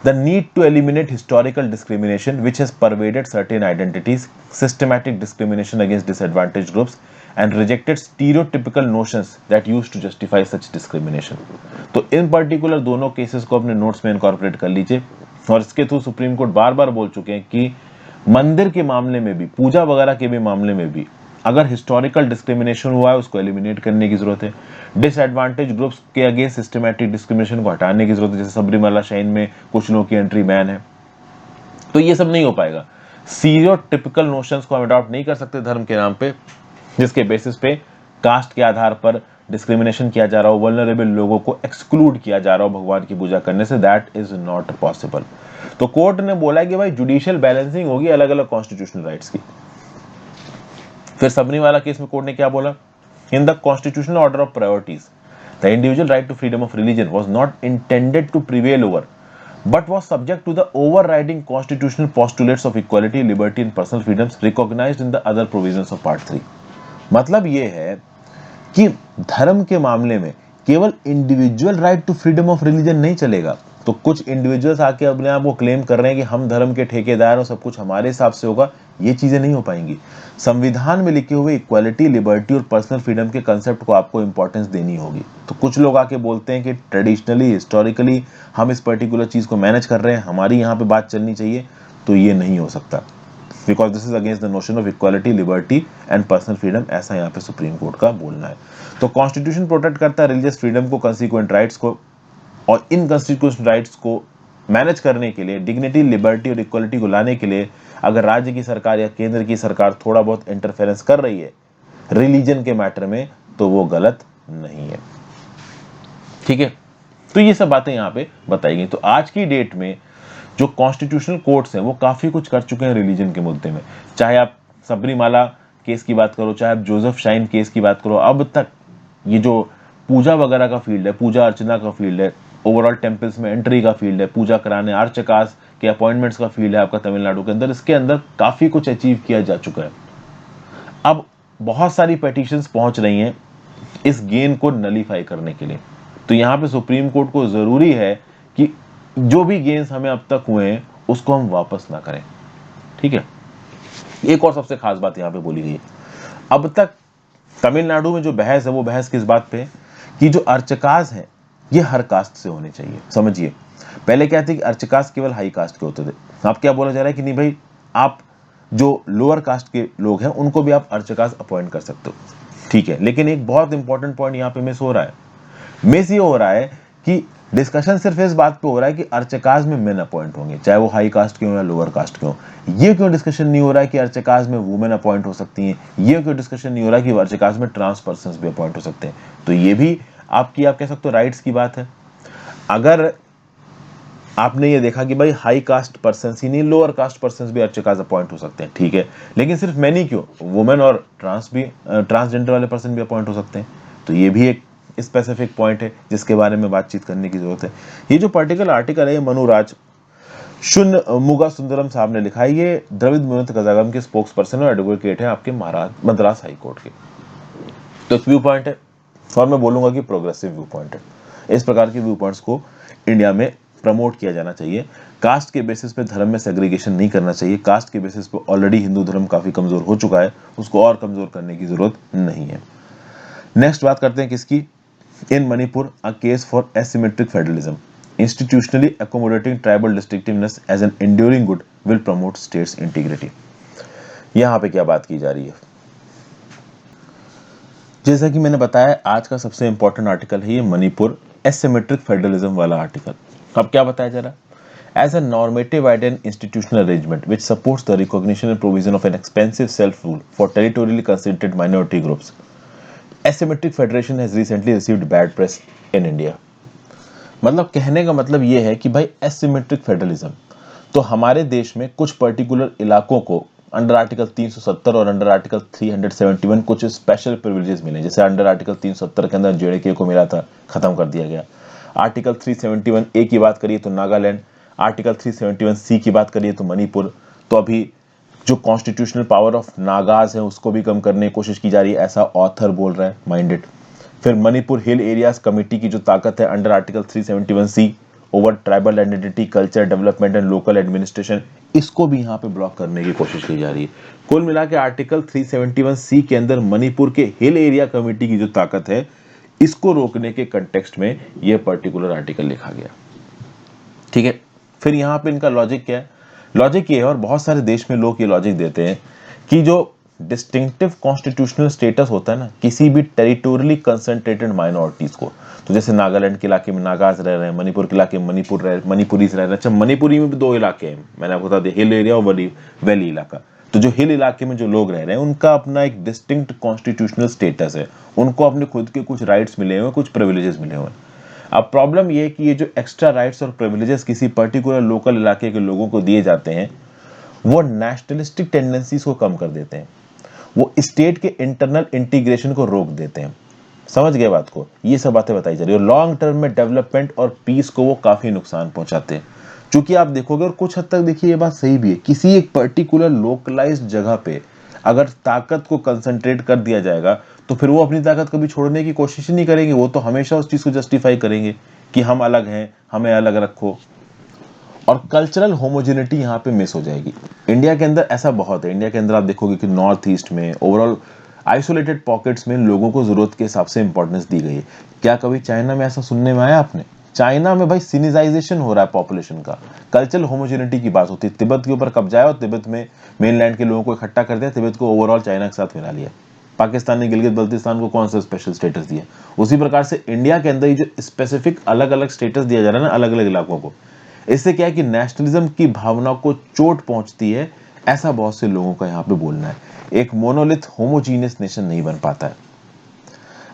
the need to eliminate historical discrimination which has pervaded certain identities, systematic discrimination against disadvantaged groups, and rejected stereotypical notions that used to justify such discrimination. तो इन पर्टिकुलर दोनों केसेस को अपने notes में incorporate कर लीजिए। और इसके थ्रू सुप्रीम कोर्ट बार बार बोल चुके हैं कि मंदिर के मामले में भी, पूजा वगैरह के भी मामले में भी अगर हिस्टोरिकल डिस्क्रिमिनेशन हुआ है उसको एलिमिनेट करने की जरूरत है। डिसएडवांटेज ग्रुप्स के अगेंस्ट सिस्टमैटिक डिस्क्रिमिनेशन को हटाने की जरूरत है, जैसे सबरीमाला शाइन में कुछ लोगों की एंट्री बैन है, तो ये सब नहीं हो पाएगा। स्टीरियोटिपिकल नोशंस को हम अडॉप्ट नहीं कर सकते धर्म के नाम पे, जिसके बेसिस पे कास्ट के आधार पर डिस्क्रिमिनेशन किया जा रहा हो, वल्नरेबल लोगों को एक्सक्लूड किया जा रहा हो भगवान की पूजा करने से, दैट इज नॉट पॉसिबल। तो कोर्ट ने बोला कि भाई जुडिशियल बैलेंसिंग होगी अलग अलग कॉन्स्टिट्यूशनल राइट्स की। फिर सबरीमाला केस में कोर्ट ने क्या बोला? In the constitutional order of priorities the individual right to freedom of religion was not intended to prevail over but was subject to the overriding constitutional postulates of equality, liberty and personal freedoms recognized in the other provisions of Part 3। मतलब ये है कि धर्म के मामले में केवल individual right to freedom of religion नहीं चलेगा, तो कुछ इंडिविजुअल्स आके अपने आप को क्लेम कर रहे हैं कि हम धर्म के ठेकेदार और सब कुछ हमारे हिसाब से होगा, ये चीजें नहीं हो पाएंगी। संविधान में लिखे हुए इक्वालिटी, लिबर्टी और पर्सनल फ्रीडम के कंसेप्ट को आपको इंपॉर्टेंस देनी होगी। तो कुछ लोग आके बोलते हैं कि ट्रेडिशनली, हिस्टोरिकली हम इस पर्टिकुलर चीज को मैनेज कर रहे हैं, हमारी यहाँ पे बात चलनी चाहिए, तो ये नहीं हो सकता, because this is against the notion of equality, liberty and personal freedom, ऐसा यहाँ पे सुप्रीम कोर्ट का बोलना है। तो कॉन्स्टिट्यूशन प्रोटेक्ट करता है रिलीजियस फ्रीडम को, कंसिक्वेंट राइट्स को, और इन कंस्टिट्यूशनल राइट्स को मैनेज करने के लिए, डिग्निटी, लिबर्टी और इक्वालिटी को लाने के लिए अगर राज्य की सरकार या केंद्र की सरकार थोड़ा बहुत इंटरफेरेंस कर रही है रिलीजन के मैटर में, तो वो गलत नहीं है। ठीक है, तो ये सब बातें यहां पे बताई गई। तो आज की डेट में जो कॉन्स्टिट्यूशनल कोर्ट्स हैं वो काफी कुछ कर चुके हैं रिलीजन के मुद्दे में। चाहे आप सबरीमाला केस की बात करो, चाहे आप जोसेफ शाइन केस की बात करो, अब तक ये जो पूजा वगैरह का फील्ड है, पूजा अर्चना का फील्ड है, ओवरऑल टेम्पल्स में एंट्री का फील्ड है, पूजा कराने, अर्चकास के अपॉइंटमेंट्स का फील्ड है आपका तमिलनाडु के अंदर, इसके अंदर काफी कुछ अचीव किया जा चुका है। अब बहुत सारी पेटिशंस पहुंच रही हैं इस गेन को नलीफाई करने के लिए। तो यहां पे सुप्रीम कोर्ट को जरूरी है कि जो भी गेन्स हमें अब तक हुए हैं उसको हम वापस ना करें। ठीक है, एक और सबसे खास बात यहां पे बोली गई है, अब तक तमिलनाडु में जो बहस है वो बहस किस बात पे, कि जो अर्चकास हैं ये हर कास्ट से होने चाहिए। समझिए, पहले क्या थे कि अर्चकास केवल हाई कास्ट के होते थे, अब क्या बोला जा रहा है कि नहीं भाई, आप जो लोअर कास्ट के लोग हैं उनको भी आप अर्चकास अपॉइंट कर सकते हो। ठीक है, लेकिन एक बहुत इंपॉर्टेंट पॉइंट यहां पे मिस हो रहा है। मिस ये हो रहा है कि डिस्कशन सिर्फ इस बात पे हो रहा है कि अर्चकास में मेन अपॉइंट होंगे, चाहे वो हाई कास्ट के हो या लोअर कास्ट के हो। ये क्यों डिस्कशन नहीं हो रहा है कि अर्चकास में वुमेन अपॉइंट हो सकती हैं? ये क्यों डिस्कशन नहीं हो रहा है कि अर्चकास में ट्रांस पर्सन्स भी अपॉइंट हो सकते हैं? तो ये भी आपकी, आप कह सकते हो, राइट्स की बात है। अगर आपने ये देखा कि भाई हाई कास्ट पर्सन ही नहीं, लोअर कास्ट पर्सन भी अर्चकास अपॉइंट हो सकते हैं, ठीक है, लेकिन सिर्फ मैं नहीं, क्यों वुमेन और ट्रांसजेंडर वाले पर्सन भी अपॉइंट हो सकते हैं? तो ये भी एक स्पेसिफिक पॉइंट है जिसके बारे में बातचीत करने की जरूरत है। ये जो पर्टिकुलर आर्टिकल है, मनुराज शुन मुगा सुंदरम साहब ने लिखा है। ये द्रविड़ मुनेत्र कजागम के स्पोक्स पर्सन और एडवोकेट है आपके मद्रास हाई कोर्ट के। तो एक व्यू पॉइंट है, और मैं बोलूंगा कि प्रोग्रेसिव व्यू पॉइंट है। इस प्रकार के व्यू पॉइंट्स को इंडिया में प्रमोट किया जाना चाहिए। कास्ट के बेसिस पे धर्म में सेग्रीगेशन नहीं करना चाहिए। कास्ट के बेसिस पे ऑलरेडी हिंदू धर्म काफी कमजोर हो चुका है, उसको और कमजोर करने की जरूरत नहीं है। नेक्स्ट बात करते हैं किसकी, in Manipur a case for asymmetric federalism, institutionally accommodating tribal distinctiveness as an enduring good will promote states integrity। यहां पे क्या बात की जा रही है, जैसा कि मैंने बताया आज का सबसे इंपॉर्टेंट आर्टिकल है ये मणिपुर एसिमेट्रिक फेडरलिज्म वाला आर्टिकल। अब क्या बताया जा रहा है, as a normative idea and institutional arrangement which supports the recognition and provision of an expensive self rule for territorially considered minority groups, asymmetric federation has recently received bad press in India. मतलब कहने का मतलब ये है कि भाई asymmetric federalism, तो हमारे देश में कुछ पर्टिकुलर इलाकों को अंडर आर्टिकल 370 और अंडर आर्टिकल 371 कुछ स्पेशल प्रिविलेजेस मिले। जैसे अंडर आर्टिकल 370 के अंदर जेडीके को मिला था, खत्म कर दिया गया। आर्टिकल 371 ए की बात करिए तो नागालैंड, आर्टिकल 371 सी की बात करिए तो मणिपुर। तो अभी जो कॉन्स्टिट्यूशनल पावर ऑफ नागाज है उसको भी कम करने की कोशिश की जा रही है, ऐसा ऑथर बोल रहा है माइंडेड। फिर मणिपुर हिल एरियाज कमेटी की जो ताकत है under article 371 C over tribal identity, culture development and local administration, इसको भी यहाँ पे ब्लॉक करने की कोशिश की जा रही है। कुल मिला के आर्टिकल 371 सी के अंदर मणिपुर के हिल एरिया कमेटी की जो ताकत है, इसको रोकने के कंटेक्स्ट में यह पर्टिकुलर आर्टिकल लिखा गया। ठीक है, फिर यहाँ पे इनका लॉजिक क्या है, लॉजिक ये है, और बहुत सारे देश में लोग ये लॉजिक देते हैं कि जो डिस्टिंक्टिव कॉन्स्टिट्यूशनल स्टेटस होता है ना किसी भी टेरिटोरियली कंसंट्रेटेड माइनॉरिटीज को, तो जैसे नागालैंड के इलाके में नागाज रह रहे हैं, मणिपुर के इलाके में मणिपुरीज रह रहे हैं। अच्छा, मणिपुरी में भी दो इलाके हैं, मैंने आपको बता दिया, हिल एरिया और वैली इलाका। तो जो हिल इलाके में जो लोग रह रहे हैं उनका अपना एक डिस्टिंक्ट कॉन्स्टिट्यूशनल स्टेटस है, उनको अपने खुद के कुछ राइट्स मिले हुए, कुछ प्रिविलेजेस मिले हुए। अब प्रॉब्लम ये है कि ये जो एक्स्ट्रा राइट्स और प्रिविलेजेस किसी पर्टिकुलर लोकल इलाके के लोगों को दिए जाते हैं, वो नेशनलिस्टिक टेंडेंसीज को कम कर देते हैं, वो स्टेट के इंटरनल इंटीग्रेशन को रोक देते हैं। समझ गए बात को, ये सब बातें बताई जा रही है। लॉन्ग टर्म में डेवलपमेंट और पीस को वो काफी नुकसान पहुंचाते हैं। क्योंकि आप देखोगे, और कुछ हद तक देखिए ये बात सही भी है, किसी एक पर्टिकुलर लोकलाइज्ड जगह पे अगर ताकत को कंसंट्रेट कर दिया जाएगा तो फिर वो अपनी ताकत कभी छोड़ने की कोशिश ही नहीं करेंगे, वो तो हमेशा उस चीज को जस्टिफाई करेंगे कि हम अलग हैं, हमें अलग रखो, और कल्चरल होमोजेनिटी यहाँ पे मिस हो जाएगी। इंडिया के अंदर ऐसा बहुत है, इंडिया के अंदर आप देखोगे कि नॉर्थ ईस्ट में ओवरऑल आइसोलेटेड पॉकेट्स में लोगों को जरूरत के हिसाब से इंपॉर्टेंस दी गई है। क्या कभी चाइना में ऐसा सुनने में आया आपने? चाइना में भाई सिनिजाइजेशन हो रहा है पॉपुलेशन का, कल्चरल होमोजेनिटी की बात होती है। तिब्बत के ऊपर कब्जा है और तिब्बत में मेनलैंड के लोगों को इकट्ठा कर दिया, तिब्बत को ओवरऑल चाइना के साथ मिला लिया। पाकिस्तान ने गिलगित बल्तिस्तान को कौन सा स्पेशल स्टेटस दिया? उसी प्रकार से इंडिया के अंदर ये जो स्पेसिफिक अलग अलग स्टेटस दिया जा रहा है ना अलग अलग इलाकों को, इससे क्या है कि नेशनलिज्म की भावना को चोट पहुंचती है, ऐसा बहुत से लोगों का यहाँ पे बोलना है। एक मोनोलिथ होमोजीनियस नेशन नहीं बन पाता है।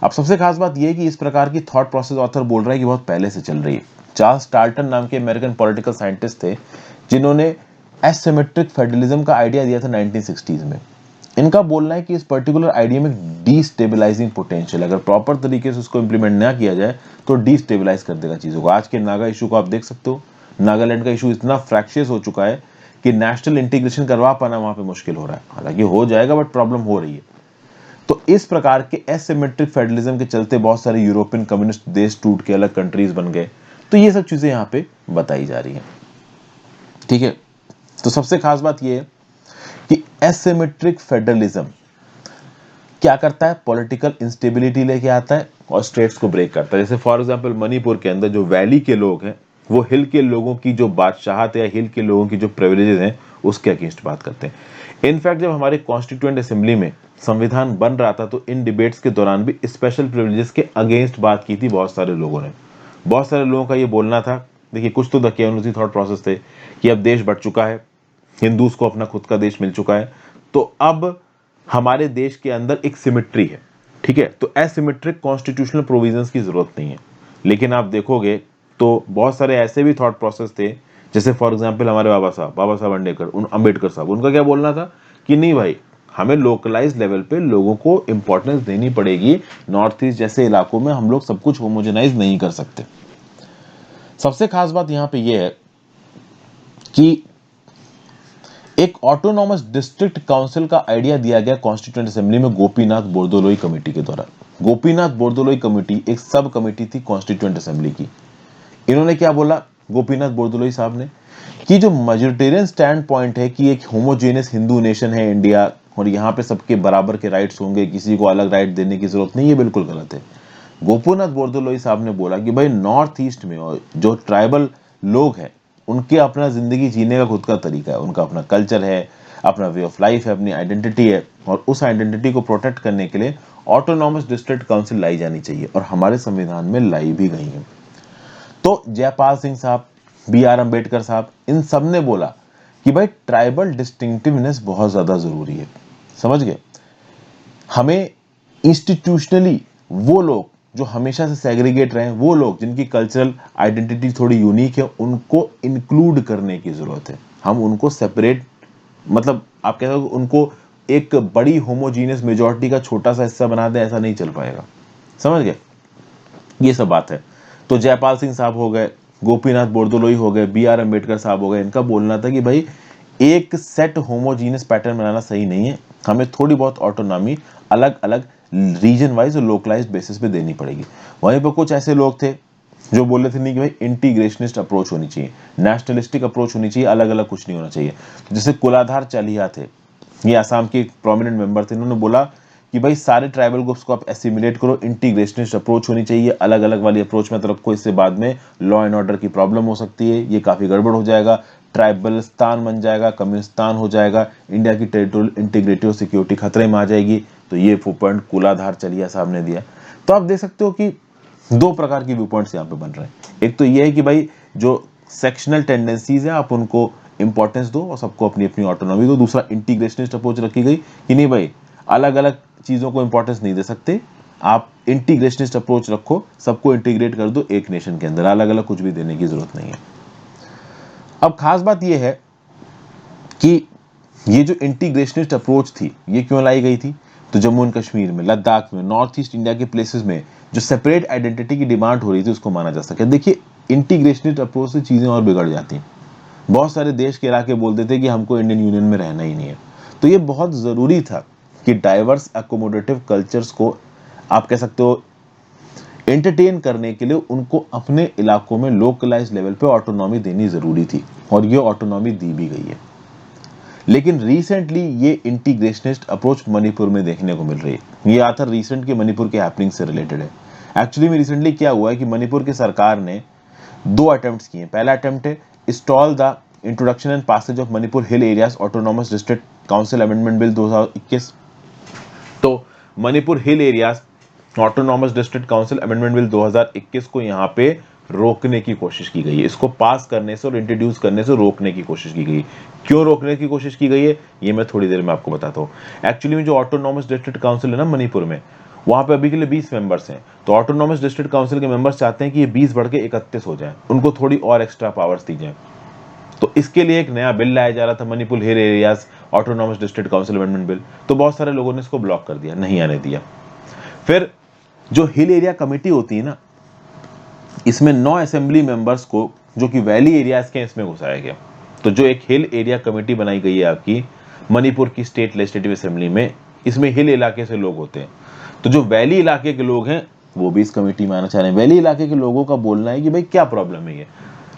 अब सबसे खास बात यह है कि इस प्रकार की थॉट प्रोसेस ऑथर बोल रहा है कि बहुत पहले से चल रही है। चार्ल्स टाल्टन नाम के अमेरिकन पॉलिटिकल साइंटिस्ट थे जिन्होंने एसिमेट्रिक फेडरलिज्म का आइडिया दिया था 1960s में। इनका बोलना है कि इस पर्टिकुलर आइडिया में डीस्टेबलाइजिंग पोटेंशियल, अगर प्रॉपर तरीके से उसको इंप्लीमेंट ना किया जाए तो डीस्टेबलाइज कर देगा चीजों को। आज के नागा इशू को आप देख सकते हो, नागालैंड का इशू इतना फ्रैक्शियस हो चुका है कि नेशनल इंटीग्रेशन करवा पाना वहां पे मुश्किल हो रहा है। हालांकि हो जाएगा बट प्रॉब्लम हो रही है। तो इस प्रकार के एसिमेट्रिक फेडरलिज्म के चलते बहुत सारे यूरोपियन कम्युनिस्ट देश टूट के अलग कंट्रीज बन गए। तो ये सब चीजें यहाँ पे बताई जा रही हैं, ठीक है। तो सबसे खास बात यह है कि एसिमेट्रिक फेडरलिज्म क्या करता है, पॉलिटिकल इंस्टेबिलिटी लेके आता है और स्टेट्स को ब्रेक करता है। जैसे फॉर एग्जांपल मणिपुर के अंदर जो वैली के लोग हैं वो हिल के लोगों की जो बादशाहत है या हिल के लोगों की जो प्रिविलेजेस हैं उसके अगेंस्ट बात करते हैं। इनफैक्ट जब हमारे कॉन्स्टिट्यूएंट असेंबली में संविधान बन रहा था तो इन डिबेट्स के दौरान भी स्पेशल प्रिविलेजेस के अगेंस्ट बात की थी बहुत सारे लोगों ने। बहुत सारे लोगों का ये बोलना था, देखिए कुछ तो दकियानूसी थॉट प्रोसेस थे कि अब देश बढ़ चुका है, हिंदूज को अपना खुद का देश मिल चुका है, तो अब हमारे देश के अंदर एक सिमेट्री है, ठीक है, तो एसिमेट्रिक कॉन्स्टिट्यूशनल प्रोविजंस की जरूरत नहीं है। लेकिन आप देखोगे तो बहुत सारे ऐसे भी थॉट प्रोसेस थे, जैसे फॉर एग्जांपल हमारे बाबा साहब अंबेडकर साहब, उनका क्या बोलना था कि नहीं भाई हमें लोकलाइज लेवल पे लोगों को इंपॉर्टेंस देनी पड़ेगी, नॉर्थ ईस्ट जैसे इलाकों में हम लोग सब कुछ होमोजेनाइज नहीं कर सकते। सबसे खास बात यहां पे यह है कि एक ऑटोनॉमस डिस्ट्रिक्ट काउंसिल का आइडिया दिया गया कॉन्स्टिट्यूएंट असेंबली में गोपीनाथ बोरदोलोई कमेटी के द्वारा। गोपीनाथ बोरदोलोई कमेटी एक सब कमेटी थी कॉन्स्टिट्यूएंट असेंबली की। इन्होंने क्या बोला गोपीनाथ बोरदोलोई साहब ने कि जो मेजोरिटेरियन स्टैंड पॉइंट है कि एक होमोजेनियस हिंदू नेशन है इंडिया और यहाँ पे सबके बराबर के राइट्स होंगे, किसी को अलग राइट देने की जरूरत नहीं, ये बिल्कुल गलत है। गोपीनाथ बोरदोलोई साहब ने बोला कि भाई नॉर्थ ईस्ट में जो ट्राइबल लोग हैं उनके अपना जिंदगी जीने का खुद का तरीका है, उनका अपना कल्चर है, अपना वे ऑफ लाइफ है, अपनी आइडेंटिटी है, और उस आइडेंटिटी को प्रोटेक्ट करने के लिए ऑटोनॉमस डिस्ट्रिक्ट काउंसिल लाई जानी चाहिए और हमारे संविधान में लाई भी गई है। तो जयपाल सिंह साहब, B.R. अम्बेडकर साहब, इन सब ने बोला कि भाई ट्राइबल डिस्टिंक्टिवनेस बहुत ज्यादा जरूरी है। समझ गए? हमें इंस्टीट्यूशनली वो लोग जो हमेशा से सेग्रीगेट रहे हैं, वो लोग जिनकी कल्चरल आइडेंटिटी थोड़ी यूनिक है, उनको इंक्लूड करने की जरूरत है। हम उनको सेपरेट, मतलब आप कह सकते हो उनको एक बड़ी होमोजीनियस मेजॉरिटी का छोटा सा हिस्सा बना दे, ऐसा नहीं चल पाएगा। समझ गए? ये सब बात है। तो जयपाल सिंह साहब हो गए, गोपीनाथ बोरदोलोई हो गए, B.R. अम्बेडकर साहब हो गए, इनका बोलना था कि भाई एक सेट होमोजीनियस पैटर्न बनाना सही नहीं है, हमें थोड़ी बहुत ऑटोनॉमी अलग अलग रीजन वाइज और लोकलाइज्ड बेसिस पे देनी पड़ेगी। वहीं पर कुछ ऐसे लोग थे जो बोल रहे थे नहीं कि भाई इंटीग्रेशनिस्ट अप्रोच होनी चाहिए, नेशनलिस्टिक अप्रोच होनी चाहिए, अलग अलग कुछ नहीं होना चाहिए। तो जैसे कुलाधार चालिहा थे, ये आसाम के प्रोमिनेंट मेंबर थे, इन्होंने बोला कि भाई सारे ट्राइबल ग्रुप्स को आप एसिमिलेट करो, इंटीग्रेशनिस्ट अप्रोच होनी चाहिए, अलग अलग वाली अप्रोच मत रखो, इससे बाद में लॉ एंड ऑर्डर की प्रॉब्लम हो सकती है, ये काफी गड़बड़ हो जाएगा, ट्राइबलिस्तान बन जाएगा, कम्युनिस्तान हो जाएगा, इंडिया की टेरिटोरियल इंटीग्रिटी और सिक्योरिटी खतरे में आ जाएगी। तो ये व्यू पॉइंट कुलाधार चालिहा साहब ने दिया। तो आप देख सकते हो कि दो प्रकार की व्यू पॉइंट्स यहाँ पे बन रहे हैं। एक तो ये है कि भाई जो सेक्शनल टेंडेंसीज है आप उनको इंपॉर्टेंस दो और सबको अपनी अपनी ऑटोनॉमी दो। दूसरा इंटीग्रेशनिस्ट अप्रोच रखी गई कि नहीं भाई अलग अलग चीजों को इंपॉर्टेंस नहीं दे सकते, आप इंटीग्रेशनिस्ट अप्रोच रखो, सबको इंटीग्रेट कर दो एक नेशन के अंदर, अलग अलग कुछ भी देने की जरूरत नहीं है। अब खास बात यह है कि ये जो इंटीग्रेशनिस्ट अप्रोच थी ये क्यों लाई गई थी? तो जम्मू एंड कश्मीर में, लद्दाख में, नॉर्थ ईस्ट इंडिया के प्लेसेस में जो सेपरेट आइडेंटिटी की डिमांड हो रही थी उसको माना जा सके। देखिए इंटीग्रेशनिस्ट अप्रोच से चीजें और बिगड़ जाती हैं। बहुत सारे देश के इलाके बोलते थे कि हमको इंडियन यूनियन में रहना ही नहीं है। तो ये बहुत जरूरी था कि डाइवर्स एकोमोडेटिव कल्चर्स को आप कह सकते हो एंटरटेन करने के लिए उनको अपने इलाकों में लोकलाइज लेवल पे ऑटोनॉमी देनी जरूरी थी, और ये ऑटोनॉमी दी भी गई है। लेकिन रिसेंटली ये इंटीग्रेशनिस्ट अप्रोच मणिपुर में देखने को मिल रही है। ये आथर रिसेंट के मणिपुर के हैपनिंग से रिलेटेड है। एक्चुअली में रिसेंटली क्या हुआ है कि मणिपुर की सरकार ने 2 अटेम्प्ट्स किए। पहला अटेम्प्ट है stall the introduction and passage of Manipur hill areas autonomous district council amendment bill 2021। तो Manipur hill areas autonomous district council amendment bill 2021 को यहाँ पे रोकने की कोशिश की गई है। इसको पास करने से और इंट्रोड्यूस करने से रोकने की कोशिश की गई। क्यों रोकने की कोशिश की गई है ये मैं थोड़ी देर में आपको बताता हूँ। एक्चुअली में जो ऑटोनॉमस डिस्ट्रिक्ट काउंसिल है ना मणिपुर में, वहां पे अभी के लिए 20 मेंबर्स हैं। तो ऑटोनॉमस डिस्ट्रिक्ट काउंसिल के मेंबर्स चाहते हैं कि ये 20 बढ़ के 31 हो जाए, उनको थोड़ी और एक्स्ट्रा पावर्स दी जाए। तो इसके लिए एक नया बिल लाया जा रहा था, Manipur hill areas autonomous district council amendment bill. तो बहुत सारे लोगों ने इसको ब्लॉक कर दिया, नहीं आने दिया। फिर जो हिल एरिया कमेटी होती है ना, इसमें 9 असेंबली मेंबर्स को जो कि वैली एरियाज के इसमें घुसाया गया। तो जो एक हिल एरिया कमेटी बनाई गई है आपकी मणिपुर की स्टेट लेजिस्लेटिव असेंबली में, इसमें हिल इलाके से लोग होते हैं। तो जो वैली इलाके के लोग हैं वो भी इस कमेटी में आना चाह रहे हैं। वैली इलाके के लोगों का बोलना है कि भाई क्या प्रॉब्लम है ये,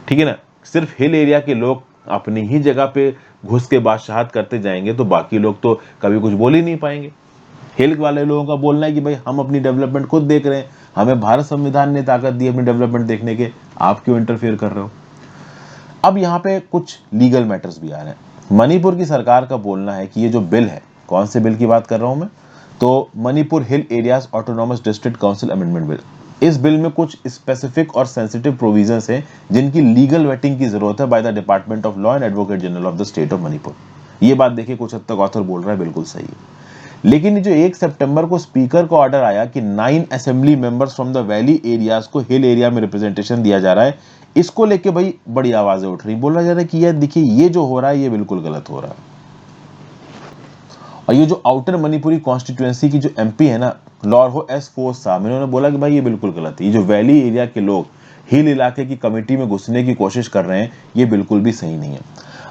ठीक है ना, सिर्फ हिल एरिया के लोग अपनी ही जगह पे घुस के बादशाहत करते जाएंगे तो बाकी लोग तो कभी कुछ बोल ही नहीं पाएंगे। हिल वाले लोगों का बोलना है कि भाई हम अपनी डेवलपमेंट खुद देख रहे हैं, हमें भारत संविधान ने ताकत दी अपनी डेवलपमेंट देखने के, आप क्यों इंटरफेयर कर रहे हो। अब यहाँ पे कुछ लीगल मैटर्स भी आ रहे हैं। मणिपुर की सरकार का बोलना है कि ये जो बिल है, कौन से बिल की बात कर रहा हूं मैं, तो Manipur hill areas autonomous district council amendment bill. इस बिल में कुछ स्पेसिफिक और सेंसिटिव प्रोविजंस हैं जिनकी लीगल वेटिंग की जरूरत है by the department of law and advocate general of the state of Manipur. ये बात देखिए कुछ हद तक ऑथर बोल रहा है, बिल्कुल सही है। लेकिन जो 1 सितंबर को स्पीकर को ऑर्डर आया कि 9 assembly members from the valley areas को हिल एरिया में रिप्रेजेंटेशन दिया जा रहा है, इसको लेके भाई बड़ी आवाजें उठ रही। बोला जा रहा है कि यार देखिए ये जो हो रहा है ये बिल्कुल गलत हो रहा है। और ये जो आउटर मणिपुरी कॉन्स्टिट्यूएंसी की जो एमपी है ना लॉरहो एस फोर्स साहब, इन्होंने बोला कि भाई ये बिल्कुल गलत है। ये जो वैली एरिया के लोग हिल इलाके की कमेटी में घुसने की कोशिश कर रहे हैं ये बिल्कुल भी सही नहीं है।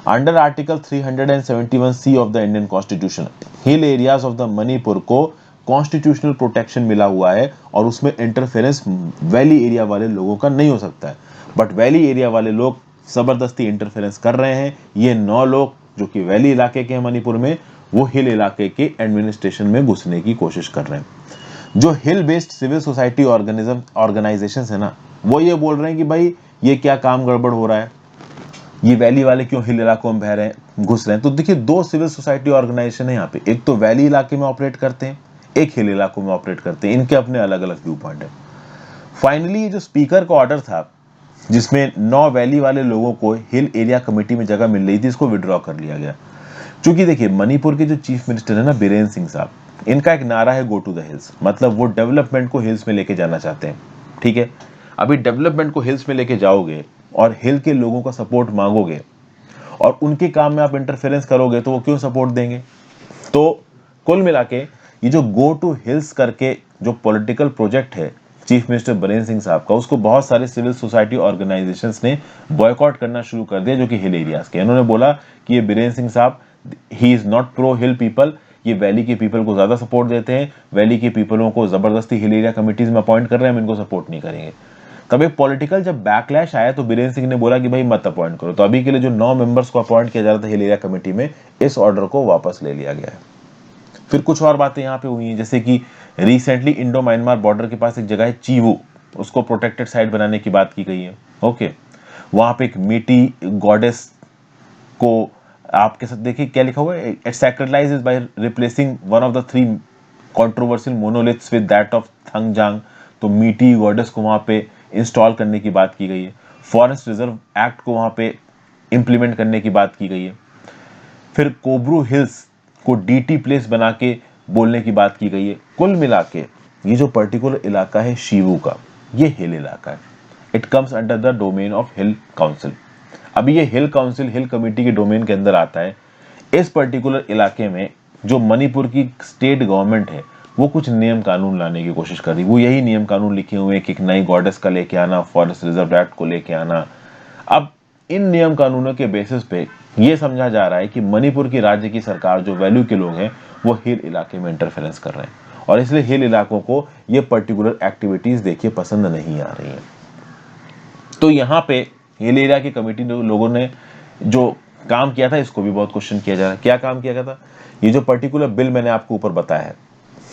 Under article 371C of the Indian constitution, hill areas of the Manipur को कॉन्स्टिट्यूशनल प्रोटेक्शन मिला हुआ है और उसमें इंटरफेरेंस वैली एरिया वाले लोगों का नहीं हो सकता है। बट वैली एरिया वाले लोग जबरदस्ती इंटरफेरेंस कर रहे हैं। ये 9 लोग जो कि वैली इलाके के हैं मणिपुर में, वो हिल इलाके के एडमिनिस्ट्रेशन में घुसने की कोशिश कर रहे हैं। जो हिल बेस्ड सिविल सोसाइटी ऑर्गेनाइजेशंस है ना, वो ये बोल रहे हैं कि भाई ये क्या काम गड़बड़ हो रहा है, ये वैली वाले क्यों हिल इलाकों में बह रहे हैं, घुस रहे हैं। तो देखिए 2 सिविल सोसाइटी ऑर्गेनाइजेशन है यहाँ पे, एक तो वैली इलाके में ऑपरेट करते हैं, एक हिल इलाकों में ऑपरेट करते हैं। इनके अपने अलग अलग व्यू पॉइंट है। फाइनली जो स्पीकर का ऑर्डर था जिसमें 9 वैली वाले लोगों को हिल एरिया कमेटी में जगह मिल रही थी, इसको विड्रॉ कर लिया गया। क्योंकि देखिए मणिपुर के जो चीफ मिनिस्टर है ना बीरेन सिंह साहब, इनका एक नारा है गो टू द हिल्स, मतलब वो डेवलपमेंट को हिल्स में लेके जाना चाहते हैं। ठीक है, अभी डेवलपमेंट को हिल्स में लेके जाओगे और हिल के लोगों का सपोर्ट मांगोगे और उनके काम में आप इंटरफेरेंस करोगे तो वो क्यों सपोर्ट देंगे। तो कुल मिला के ये जो गो टू हिल्स करके जो पॉलिटिकल प्रोजेक्ट है चीफ मिनिस्टर बीरेन सिंह साहब का, उसको बहुत सारे सिविल सोसाइटी ऑर्गेनाइजेशंस ने बॉयकॉट करना शुरू कर दिया जो कि हिल एरियाज के। इन्होंने बोला कि ये बीरेन सिंह साहब he is not pro hill people, ये वैली के पीपल को ज्यादा सपोर्ट देते हैं, वैली के पीपलों को जबरदस्ती हिल एरिया कमिटीज में अपॉइंट कर रहे हैं, हम इनको सपोर्ट नहीं करेंगे। तब एक पॉलिटिकल जब बैकलैश आया तो बीरेन सिंह ने बोला कि भाई मत अपॉइंट करो। तो अभी के लिए जो 9 मेंबर्स को अपॉइंट किया जा रहा था हिल एरिया कमेटी में, इस ऑर्डर को वापस ले लिया गया है। फिर कुछ और बातें यहाँ पे हुई हैं, जैसे कि रिसेंटली इंडो म्यांमार बॉर्डर के पास एक जगह है चीवू, उसको प्रोटेक्टेड साइट बनाने की बात की गई है। ओके, वहां पे एक मीटी गॉडेस को आपके साथ देखिए क्या लिखा हुआ है, it sacrifices by replacing one of the 3 controversial monoliths with that of Thangjing. तो मीटी गॉडेस को वहां पे इंस्टॉल करने की बात की गई है। फॉरेस्ट रिजर्व एक्ट को वहां पे इंप्लीमेंट करने की बात की गई है। फिर कोब्रू हिल्स को डीटी प्लेस बना के बोलने की बात की गई है। कुल मिला के ये जो पर्टिकुलर इलाका है शीवू का, ये हिल इलाका है। It comes under the domain of hill council. अभी ये हिल काउंसिल हिल कमेटी के डोमेन के अंदर आता है। इस पर्टिकुलर इलाके में जो मणिपुर की स्टेट गवर्नमेंट है वो कुछ नियम कानून लाने की कोशिश कर रही है। वो यही नियम कानून लिखे हुए हैं कि एक नई गॉडेस का लेके आना, फॉरेस्ट रिजर्व एक्ट को लेके आना। अब इन नियम कानूनों के बेसिस पे ये समझा जा रहा है कि मणिपुर की राज्य की सरकार जो वैल्यू के लोग हैं वो हिल इलाके में इंटरफेरेंस कर रहे हैं। और इसलिए हिल इलाकों को ये पर्टिकुलर एक्टिविटीज देखिए पसंद नहीं आ रही हैं। तो यहाँ पे हिल एरिया की कमेटी लोगों ने जो काम किया था, इसको भी बहुत क्वेश्चन किया जा रहा है। क्या काम किया गया था? ये जो पर्टिकुलर बिल मैंने आपको ऊपर बताया है,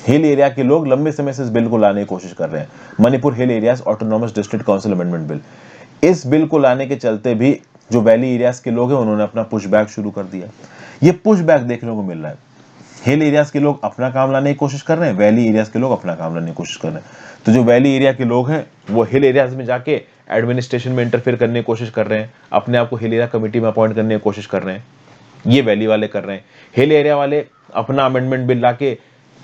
हिल एरिया के लोग लंबे समय से इस बिल को लाने की कोशिश कर रहे हैं, Manipur hill areas autonomous district council amendment bill. इस बिल को लाने के चलते भी जो वैली एरियाज के लोग हैं उन्होंने अपना पुशबैक शुरू कर दिया। ये पुशबैक देखने को मिल रहा है। हिल एरियाज के लोग अपना काम लाने की कोशिश कर रहे हैं, वैली एरियाज के लोग अपना काम लाने की कोशिश कर रहे हैं। तो जो वैली एरिया के लोग हैं वो हिल एरियाज में जाके एडमिनिस्ट्रेशन में इंटरफेयर करने की कोशिश कर रहे हैं, अपने आप को हिल एरिया कमेटी में अपॉइंट करने की कोशिश कर रहे हैं। ये वैली वाले कर रहे हैं। हिल एरिया वाले अपना अमेंडमेंट बिल लाके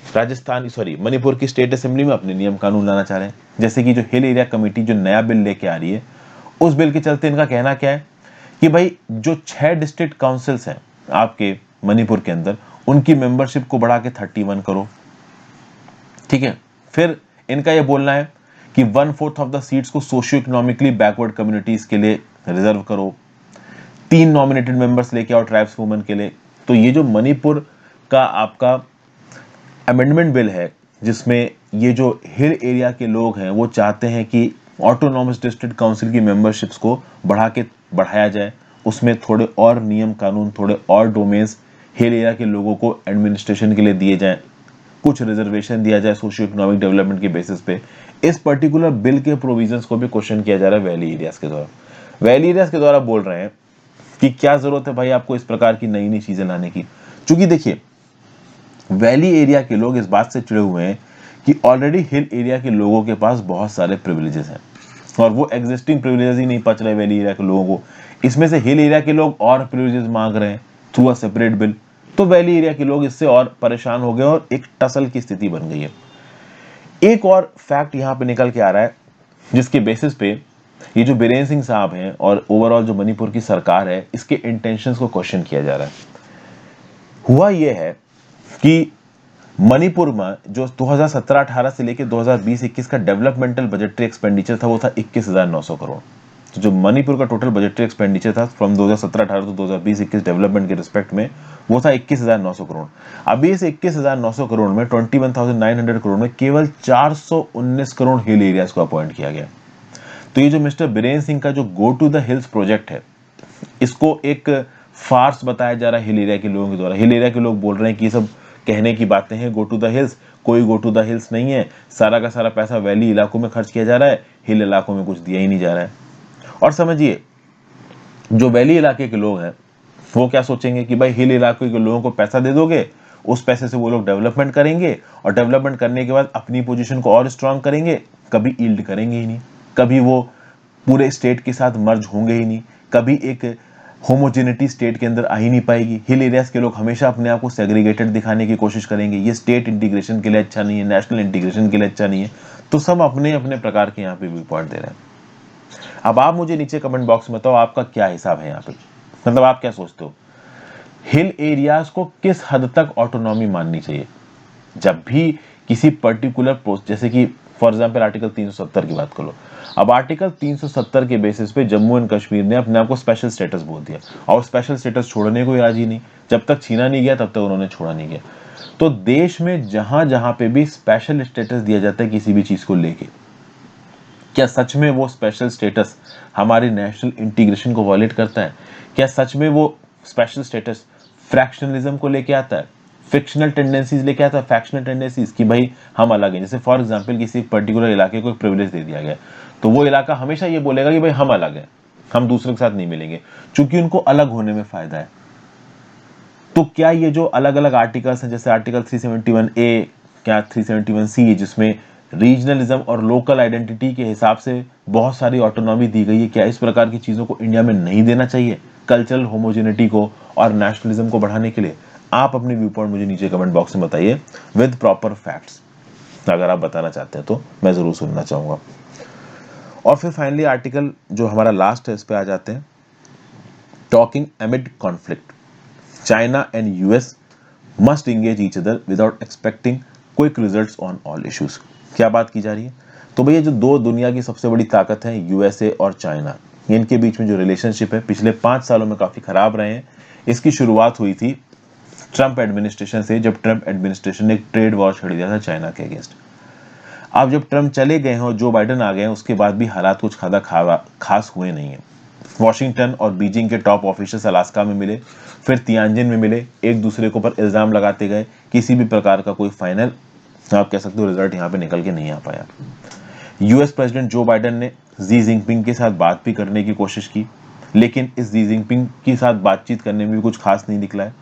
मणिपुर की स्टेट असेंबली में अपने नियम कानून लाना चाह रहे हैं। जैसे कि जो हिल एरिया कमेटी जो नया बिल लेके आ रही है, उस बिल के चलते इनका कहना क्या है कि भाई जो 6 डिस्ट्रिक्ट काउंसिल्स हैं आपके मणिपुर के अंदर, उनकी मेंबरशिप को बढ़ा के 31 करो। ठीक है, फिर इनका यह बोलना है कि 1/4 ऑफ द सीट्स को सोशियो इकोनॉमिकली बैकवर्ड कम्युनिटीज के लिए रिजर्व करो। 3 नॉमिनेटेड मेंबर्स लेके आओ ट्राइब्स वुमेन के लिए। तो ये जो मणिपुर का आपका अमेंडमेंट बिल है, जिसमें ये जो हिल एरिया के लोग हैं वो चाहते हैं कि ऑटोनॉमस डिस्ट्रिक्ट काउंसिल की मेंबरशिप्स को बढ़ाया जाए, उसमें थोड़े और नियम कानून, थोड़े और डोमेन्स हिल एरिया के लोगों को एडमिनिस्ट्रेशन के लिए दिए जाएं, कुछ रिजर्वेशन दिया जाए सोशियो इकोनॉमिक डेवलपमेंट के बेसिस पे। इस पर्टिकुलर बिल के प्रोविजंस को भी क्वेश्चन किया जा रहा है वैली एरियाज के द्वारा। वैली एरियाज के द्वारा बोल रहे हैं कि क्या जरूरत है भाई आपको इस प्रकार की नई नई चीजें लाने की। क्योंकि देखिए वैली एरिया के लोग इस बात से चिड़े हुए हैं कि ऑलरेडी हिल एरिया के लोगों के पास बहुत सारे प्रिविलेजेस हैं और वो एग्जिस्टिंग प्रिविलेजेस ही नहीं पच रहे वैली एरिया के लोगों को। इसमें से हिल एरिया के लोग और प्रिविलेजेस मांग रहे हैं थ्रू अ सेपरेट बिल। तो वैली एरिया के लोग इससे और परेशान हो गए और एक टसल की स्थिति बन गई है। एक और फैक्ट यहां पे निकल के आ रहा है जिसके बेसिस पे ये जो बीरेन सिंह साहब हैं और ओवरऑल जो मणिपुर की सरकार है, इसके इंटेंशंस को क्वेश्चन किया जा रहा है। हुआ ये है कि मणिपुर में जो 2017-18 से लेकर 2020-21 का डेवलपमेंटल बजटरी एक्सपेंडिचर था वो था 21,900 करोड़। तो जो मणिपुर का टोटल बजटरी एक्सपेंडिचर था फ्रॉम 2017-18 टू 2020-21 डेवलपमेंट के रिस्पेक्ट में वो था 21,900 करोड़। अभी इस 21,900 करोड़ में 21,900 करोड़ में केवल 419 करोड़ हिल एरियाज को अपॉइंट किया गया। तो ये जो मिस्टर बीरेन सिंह का जो go to the hills project है, इसको एक फार्स बताया जा रहा है हिल एरिया के लोगों के द्वारा। हिल एरिया के लोग बोल रहे हैं कि ये सब कहने की बातें हैं, गो टू द हिल्स, कोई गो टू द हिल्स नहीं है, सारा का सारा पैसा वैली इलाकों में खर्च किया जा रहा है, हिल इलाकों में कुछ दिया ही नहीं जा रहा है। और समझिए जो वैली इलाके के लोग हैं वो क्या सोचेंगे कि भाई हिल इलाके के लोगों को पैसा दे दोगे, उस पैसे से वो लोग डेवलपमेंट करेंगे और डेवलपमेंट करने के बाद अपनी पोजीशन को और स्ट्रांग करेंगे, कभी ईल्ड करेंगे ही नहीं, कभी वो पूरे स्टेट के साथ मर्ज होंगे ही नहीं, कभी एक होमोजेनिटी स्टेट के अंदर आ ही नहीं पाएगी। हिल एरियाज के लोग हमेशा अपने आप को सेग्रीगेटेड दिखाने की कोशिश करेंगे, ये स्टेट इंटीग्रेशन के लिए अच्छा नहीं है, नेशनल इंटीग्रेशन के लिए अच्छा नहीं है। तो सब अपने अपने प्रकार के यहाँ पे व्यू पॉइंट दे रहे हैं। अब आप मुझे नीचे कमेंट बॉक्स में बताओ आपका क्या हिसाब है यहाँ पे, मतलब आप क्या सोचते हो हिल एरियाज को किस हद तक ऑटोनॉमी माननी चाहिए। जब भी किसी पर्टिकुलर पोस्ट, जैसे कि फॉर एग्जांपल आर्टिकल 370 की बात कर लो, अब आर्टिकल 370 के बेसिस पे जम्मू एंड कश्मीर ने अपने आप को स्पेशल स्टेटस बोल दिया और स्पेशल स्टेटस छोड़ने को राजी नहीं, जब तक छीना नहीं गया तब तक उन्होंने छोड़ा नहीं गया। तो देश में जहां जहां पे भी स्पेशल स्टेटस दिया जाता है किसी भी चीज को लेके, क्या सच में वो स्पेशल स्टेटस हमारी नेशनल इंटीग्रेशन को वॉयलेट करता है? क्या सच में वो स्पेशल स्टेटस फ्रैक्शनलिज्म को लेके आता है, फिक्शनल टेंडेंसीज लेके आता है, फैक्शनल टेंडेंसीज कि भाई हम अलग हैं। जैसे फॉर एग्जांपल किसी पर्टिकुलर इलाके को एक प्रिविलेज दे दिया गया तो वो इलाका हमेशा ये बोलेगा कि भाई हम अलग हैं, हम दूसरे के साथ नहीं मिलेंगे, क्योंकि उनको अलग होने में फायदा है। तो क्या ये जो अलग अलग आर्टिकल्स हैं, जैसे आर्टिकल 371A, क्या 371C, जिसमें रीजनलिज्म और लोकल आइडेंटिटी के हिसाब से बहुत सारी ऑटोनॉमी दी गई है, क्या इस प्रकार की चीजों को इंडिया में नहीं देना चाहिए कल्चरल होमोजेनिटी को और नेशनलिज्म को बढ़ाने के लिए? आप अपने व्यू पॉइंट मुझे नीचे कमेंट बॉक्स में बताइए विद प्रॉपर फैक्ट्स। अगर आप बताना चाहते हैं तो मैं जरूर सुनना चाहूंगा। और फिर फाइनली आर्टिकल जो हमारा लास्ट है, इस पे आ जाते हैं। Talking एमिड conflict, China and US must engage each other without expecting quick results on all issues. क्या बात की जा रही है? तो भैया जो दो दुनिया की सबसे बड़ी ताकत है यूएसए और चाइना, इनके बीच में जो रिलेशनशिप है पिछले 5 सालों में काफी खराब रहे हैं। इसकी शुरुआत हुई थी ट्रंप एडमिनिस्ट्रेशन से, जब ट्रंप एडमिनिस्ट्रेशन ने एक ट्रेड वॉर छेड़ दिया था चाइना के अगेंस्ट। अब जब ट्रंप चले गए हैं और जो बाइडन आ गए हैं, उसके बाद भी हालात कुछ खास हुए नहीं है। वॉशिंगटन और बीजिंग के टॉप ऑफिसर्स अलास्का में मिले, फिर तियानजिन में मिले, एक दूसरे के ऊपर इल्जाम लगाते गए, किसी भी प्रकार का कोई फाइनल आप कह सकते हो रिजल्ट यहाँ पे निकल के नहीं आ पाया। यूएस प्रेसिडेंट जो बाइडन ने जी जिनपिंग के साथ बात भी करने की कोशिश की, लेकिन इस जी जिनपिंग के साथ बातचीत करने में भी कुछ खास नहीं निकला है।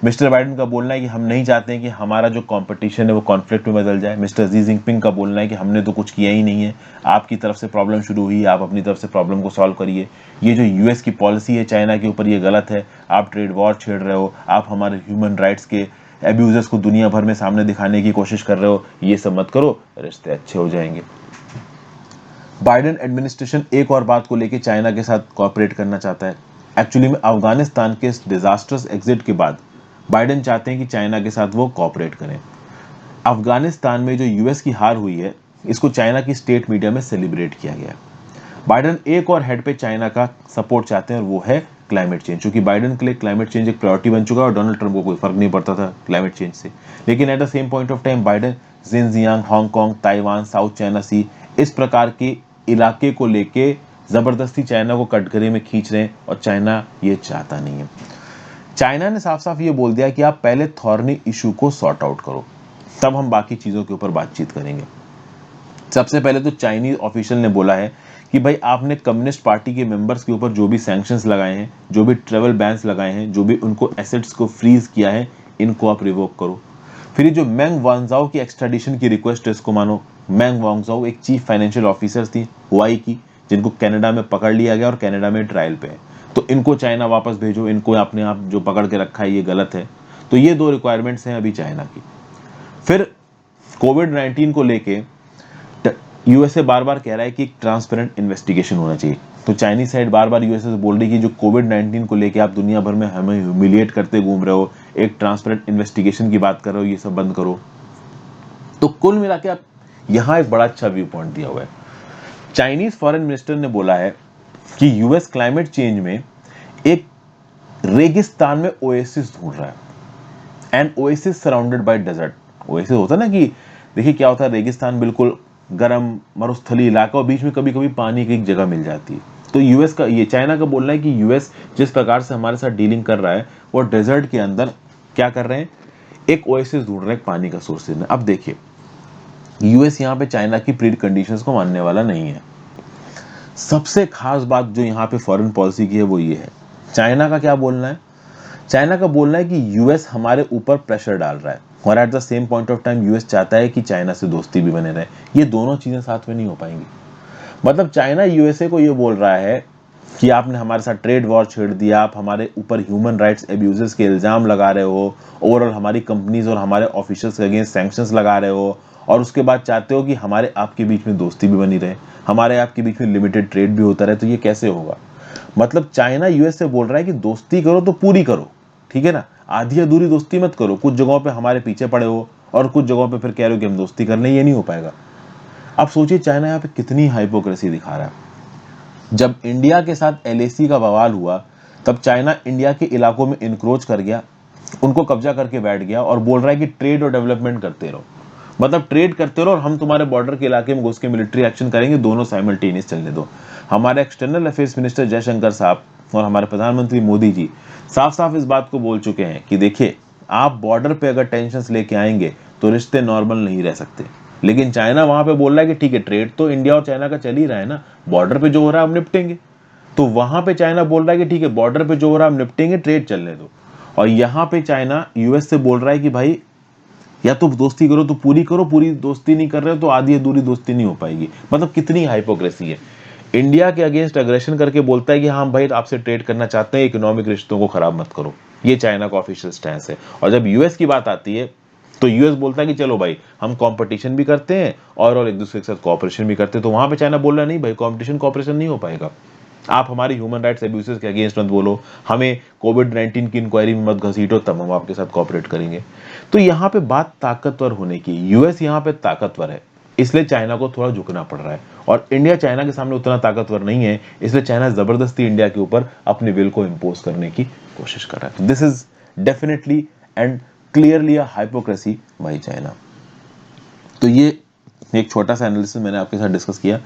मिस्टर बाइडन का बोलना है कि हम नहीं चाहते हैं कि हमारा जो कंपटीशन है वो कॉन्फ्लिक्ट में बदल जाए। मिस्टर जी जिनपिंग का बोलना है कि हमने तो कुछ किया ही नहीं है, आपकी तरफ से प्रॉब्लम शुरू हुई, आप अपनी तरफ से प्रॉब्लम को सॉल्व करिए। ये जो यूएस की पॉलिसी है चाइना के ऊपर, ये गलत है, आप ट्रेड वॉर छेड़ रहे हो, आप हमारे ह्यूमन राइट्स के एब्यूजर्स को दुनिया भर में सामने दिखाने की कोशिश कर रहे हो, ये सब मत करो, रिश्ते अच्छे हो जाएंगे। बाइडेन एडमिनिस्ट्रेशन एक और बात को लेकर चाइना के साथ कोऑपरेट करना चाहता है। एक्चुअली में अफगानिस्तान के डिजास्टर्स एग्जिट के बाद बाइडेन चाहते हैं कि चाइना के साथ वो कोऑपरेट करें। अफगानिस्तान में जो यूएस की हार हुई है, इसको चाइना की स्टेट मीडिया में सेलिब्रेट किया गया। बाइडेन एक और हेड पे चाइना का सपोर्ट चाहते हैं और वो है क्लाइमेट चेंज, क्योंकि बाइडेन के लिए क्लाइमेट चेंज एक प्रायोरिटी बन चुका है और डोनाल्ड ट्रंप को कोई फर्क नहीं पड़ता था क्लाइमेट चेंज से। लेकिन at the same point of time Biden Xinjiang, Hong Kong, Taiwan, South China Sea, इस प्रकार के इलाके को लेके जबरदस्ती चाइना को कटघरे में खींच रहे हैं और चाइना ये चाहता नहीं है। चाइना ने साफ साफ ये बोल दिया कि आप पहले थॉर्नी इशू को सॉर्ट आउट करो, तब हम बाकी चीजों के ऊपर बातचीत करेंगे। सबसे पहले तो चाइनीज ऑफिशियल ने बोला है कि भाई आपने कम्युनिस्ट पार्टी के मेंबर्स के ऊपर जो भी सैंक्शंस लगाए हैं, जो भी ट्रेवल बैन्स लगाए हैं, जो भी उनको एसेट्स को फ्रीज किया है, इनको आप रिवोक करो। फिर ये जो मैंग वांगजाओ की एक्स्ट्राडिशन की रिक्वेस्ट है, इसको मानो। मैंग वांगजाओ एक चीफ फाइनेंशियल ऑफिसर थी हुआई की, जिनको कनाडा में पकड़ लिया गया और कनाडा में ट्रायल पे है, तो इनको चाइना वापस भेजो, इनको अपने आप जो पकड़ के रखा है ये गलत है। तो ये दो रिक्वायरमेंट्स हैं अभी चाइना की। फिर कोविड-19 को लेके यूएसए बार बार कह रहा है कि एक ट्रांसपेरेंट इन्वेस्टिगेशन होना चाहिए। तो चाइनीज साइड बार बार यूएसए से बोल रही है कि जो कोविड-19 को लेके आप दुनिया भर में हमें ह्यूमिलिएट करते घूम रहे हो, एक ट्रांसपेरेंट इन्वेस्टिगेशन की बात कर रहे हो, ये सब बंद करो। तो कुल मिला के आप यहां एक बड़ा अच्छा व्यू पॉइंट दिया हुआ है। चाइनीज फॉरेन मिनिस्टर ने बोला है कि यूएस क्लाइमेट चेंज में एक रेगिस्तान में ओएसिस ढूंढ रहा है, and oasis surrounded by desert. Oasis होता है ना कि देखिए क्या होता है, रेगिस्तान बिल्कुल गर्म मरुस्थलीय इलाका और बीच में कभी कभी पानी की एक जगह मिल जाती है। तो यूएस का, ये चाइना का बोलना है कि यूएस जिस प्रकार से हमारे साथ डीलिंग कर रहा है, वो डेजर्ट के अंदर क्या कर रहे हैं, एक ओएसिस ढूंढ रहे हैं पानी का सोर्स। अब देखिए यूएस यहाँ पे चाइना की प्री कंडीशंस को मानने वाला नहीं है। सबसे खास बात जो यहाँ पे फॉरेन पॉलिसी की है वो ये है, चाइना का क्या बोलना है, चाइना का बोलना है कि यूएस हमारे ऊपर प्रेशर डाल रहा है और eight the same point of time US चाहता है कि चाइना से दोस्ती भी बने रहे। ये दोनों चीजें साथ में नहीं हो पाएंगी। मतलब चाइना यूएसए को ये बोल रहा है कि आपने हमारे साथ ट्रेड वॉर छेड़ दिया, आप हमारे ऊपर ह्यूमन राइट्स एब्यूजेस के इल्जाम लगा रहे हो, ओवरऑल हमारी कंपनीज और हमारे ऑफिशियल्स के अगेंस्ट सैंक्शंस लगा रहे हो, और उसके बाद चाहते हो कि हमारे आपके बीच में दोस्ती भी बनी रहे, हमारे आपके बीच में लिमिटेड ट्रेड भी होता रहे। तो ये कैसे होगा? मतलब चाइना यूएस से बोल रहा है कि दोस्ती करो तो पूरी करो, ठीक है ना, आधी अधूरी दोस्ती मत करो। कुछ जगहों पे हमारे पीछे पड़े हो और कुछ जगहों पे फिर कह रहे हो कि हम दोस्ती कर लें, ये नहीं हो पाएगा। अब सोचिए चाइना यहाँ पे कितनी हाइपोक्रेसी दिखा रहा है। जब इंडिया के साथ एलएसी का बवाल हुआ, तब चाइना इंडिया के इलाकों में इंक्रोच कर गया, उनको कब्जा करके बैठ गया और बोल रहा है कि ट्रेड और डेवलपमेंट करते रहो। मतलब ट्रेड करते रहो और हम तुम्हारे बॉर्डर के इलाके में घुस के मिलिट्री एक्शन करेंगे, दोनों साइमल्टेनियस चलने दो। हमारे एक्सटर्नल अफेयर्स मिनिस्टर जयशंकर साहब और हमारे प्रधानमंत्री मोदी जी साफ साफ इस बात को बोल चुके हैं कि देखिए, आप बॉर्डर पे अगर टेंशंस लेके आएंगे तो रिश्ते नॉर्मल नहीं रह सकते। लेकिन चाइना वहां पे बोल रहा है कि ठीक है, ट्रेड तो इंडिया और चाइना का चल ही रहा है ना, बॉर्डर पे जो हो रहा है हम निपटेंगे। तो वहां पे चाइना बोल रहा है कि ठीक है, बॉर्डर पे जो हो रहा है हम निपटेंगे, ट्रेड चलने दो। और यहाँ पे चाइना यूएस से बोल रहा है कि भाई या तो दोस्ती करो तो पूरी करो, पूरी दोस्ती नहीं कर रहे हो तो आधी अधूरी दोस्ती नहीं हो पाएगी। मतलब कितनी हाइपोक्रेसी है। इंडिया के अगेंस्ट अग्रेशन करके बोलता है कि हाँ भाई आपसे ट्रेड करना चाहते हैं, इकोनॉमिक रिश्तों को खराब मत करो। ये चाइना का ऑफिशियल स्टैंस है। और जब यूएस की बात आती है तो यूएस बोलता है कि चलो भाई हम कंपटीशन भी करते हैं और एक दूसरे के साथ कोऑपरेशन भी करते हैं। तो वहां पे चाइना बोल रहा है नहीं भाई, कंपटीशन कोऑपरेशन नहीं हो पाएगा, आप हमारी ह्यूमन राइट्स एब्यूसेस के अगेंस्ट मत बोलो, हमें कोविड-19 की इंक्वायरी में मत घसीटो, तब हम आपके साथ कोऑपरेट करेंगे। तो यहाँ पे बात ताकतवर होने की, यूएस यहाँ पे ताकतवर है, इसलिए चाइना को थोड़ा झुकना पड़ रहा है। और इंडिया चाइना के सामने उतना ताकतवर नहीं है, इसलिए चाइना जबरदस्ती इंडिया के ऊपर अपने विल को इंपोज करने की कोशिश कर रहा है। This is definitely and clearly a hypocrisy by China. तो ये एक छोटा सा एनालिसिस मैंने आपके साथ डिस्कस किया।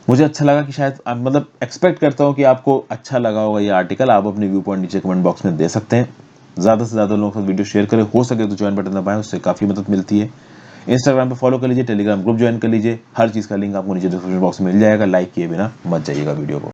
मुझे अच्छा लगा कि शायद आप मतलब एक्सपेक्ट करता हूँ कि आपको अच्छा लगा होगा ये आर्टिकल। आप अपने व्यू पॉइंट नीचे कमेंट बॉक्स में दे सकते हैं। ज़्यादा से ज़्यादा लोगों के साथ वीडियो शेयर करें, हो सके तो ज्वाइन बटन दबाएं, उससे काफ़ी मदद मिलती है। इंस्टाग्राम पे फॉलो कर लीजिए, टेलीग्राम ग्रुप ज्वाइन कर लीजिए, हर चीज़ का लिंक आपको नीचे डिस्क्रिप्शन बॉक्स में मिल जाएगा। लाइक किए बिना मत जाइएगा वीडियो को।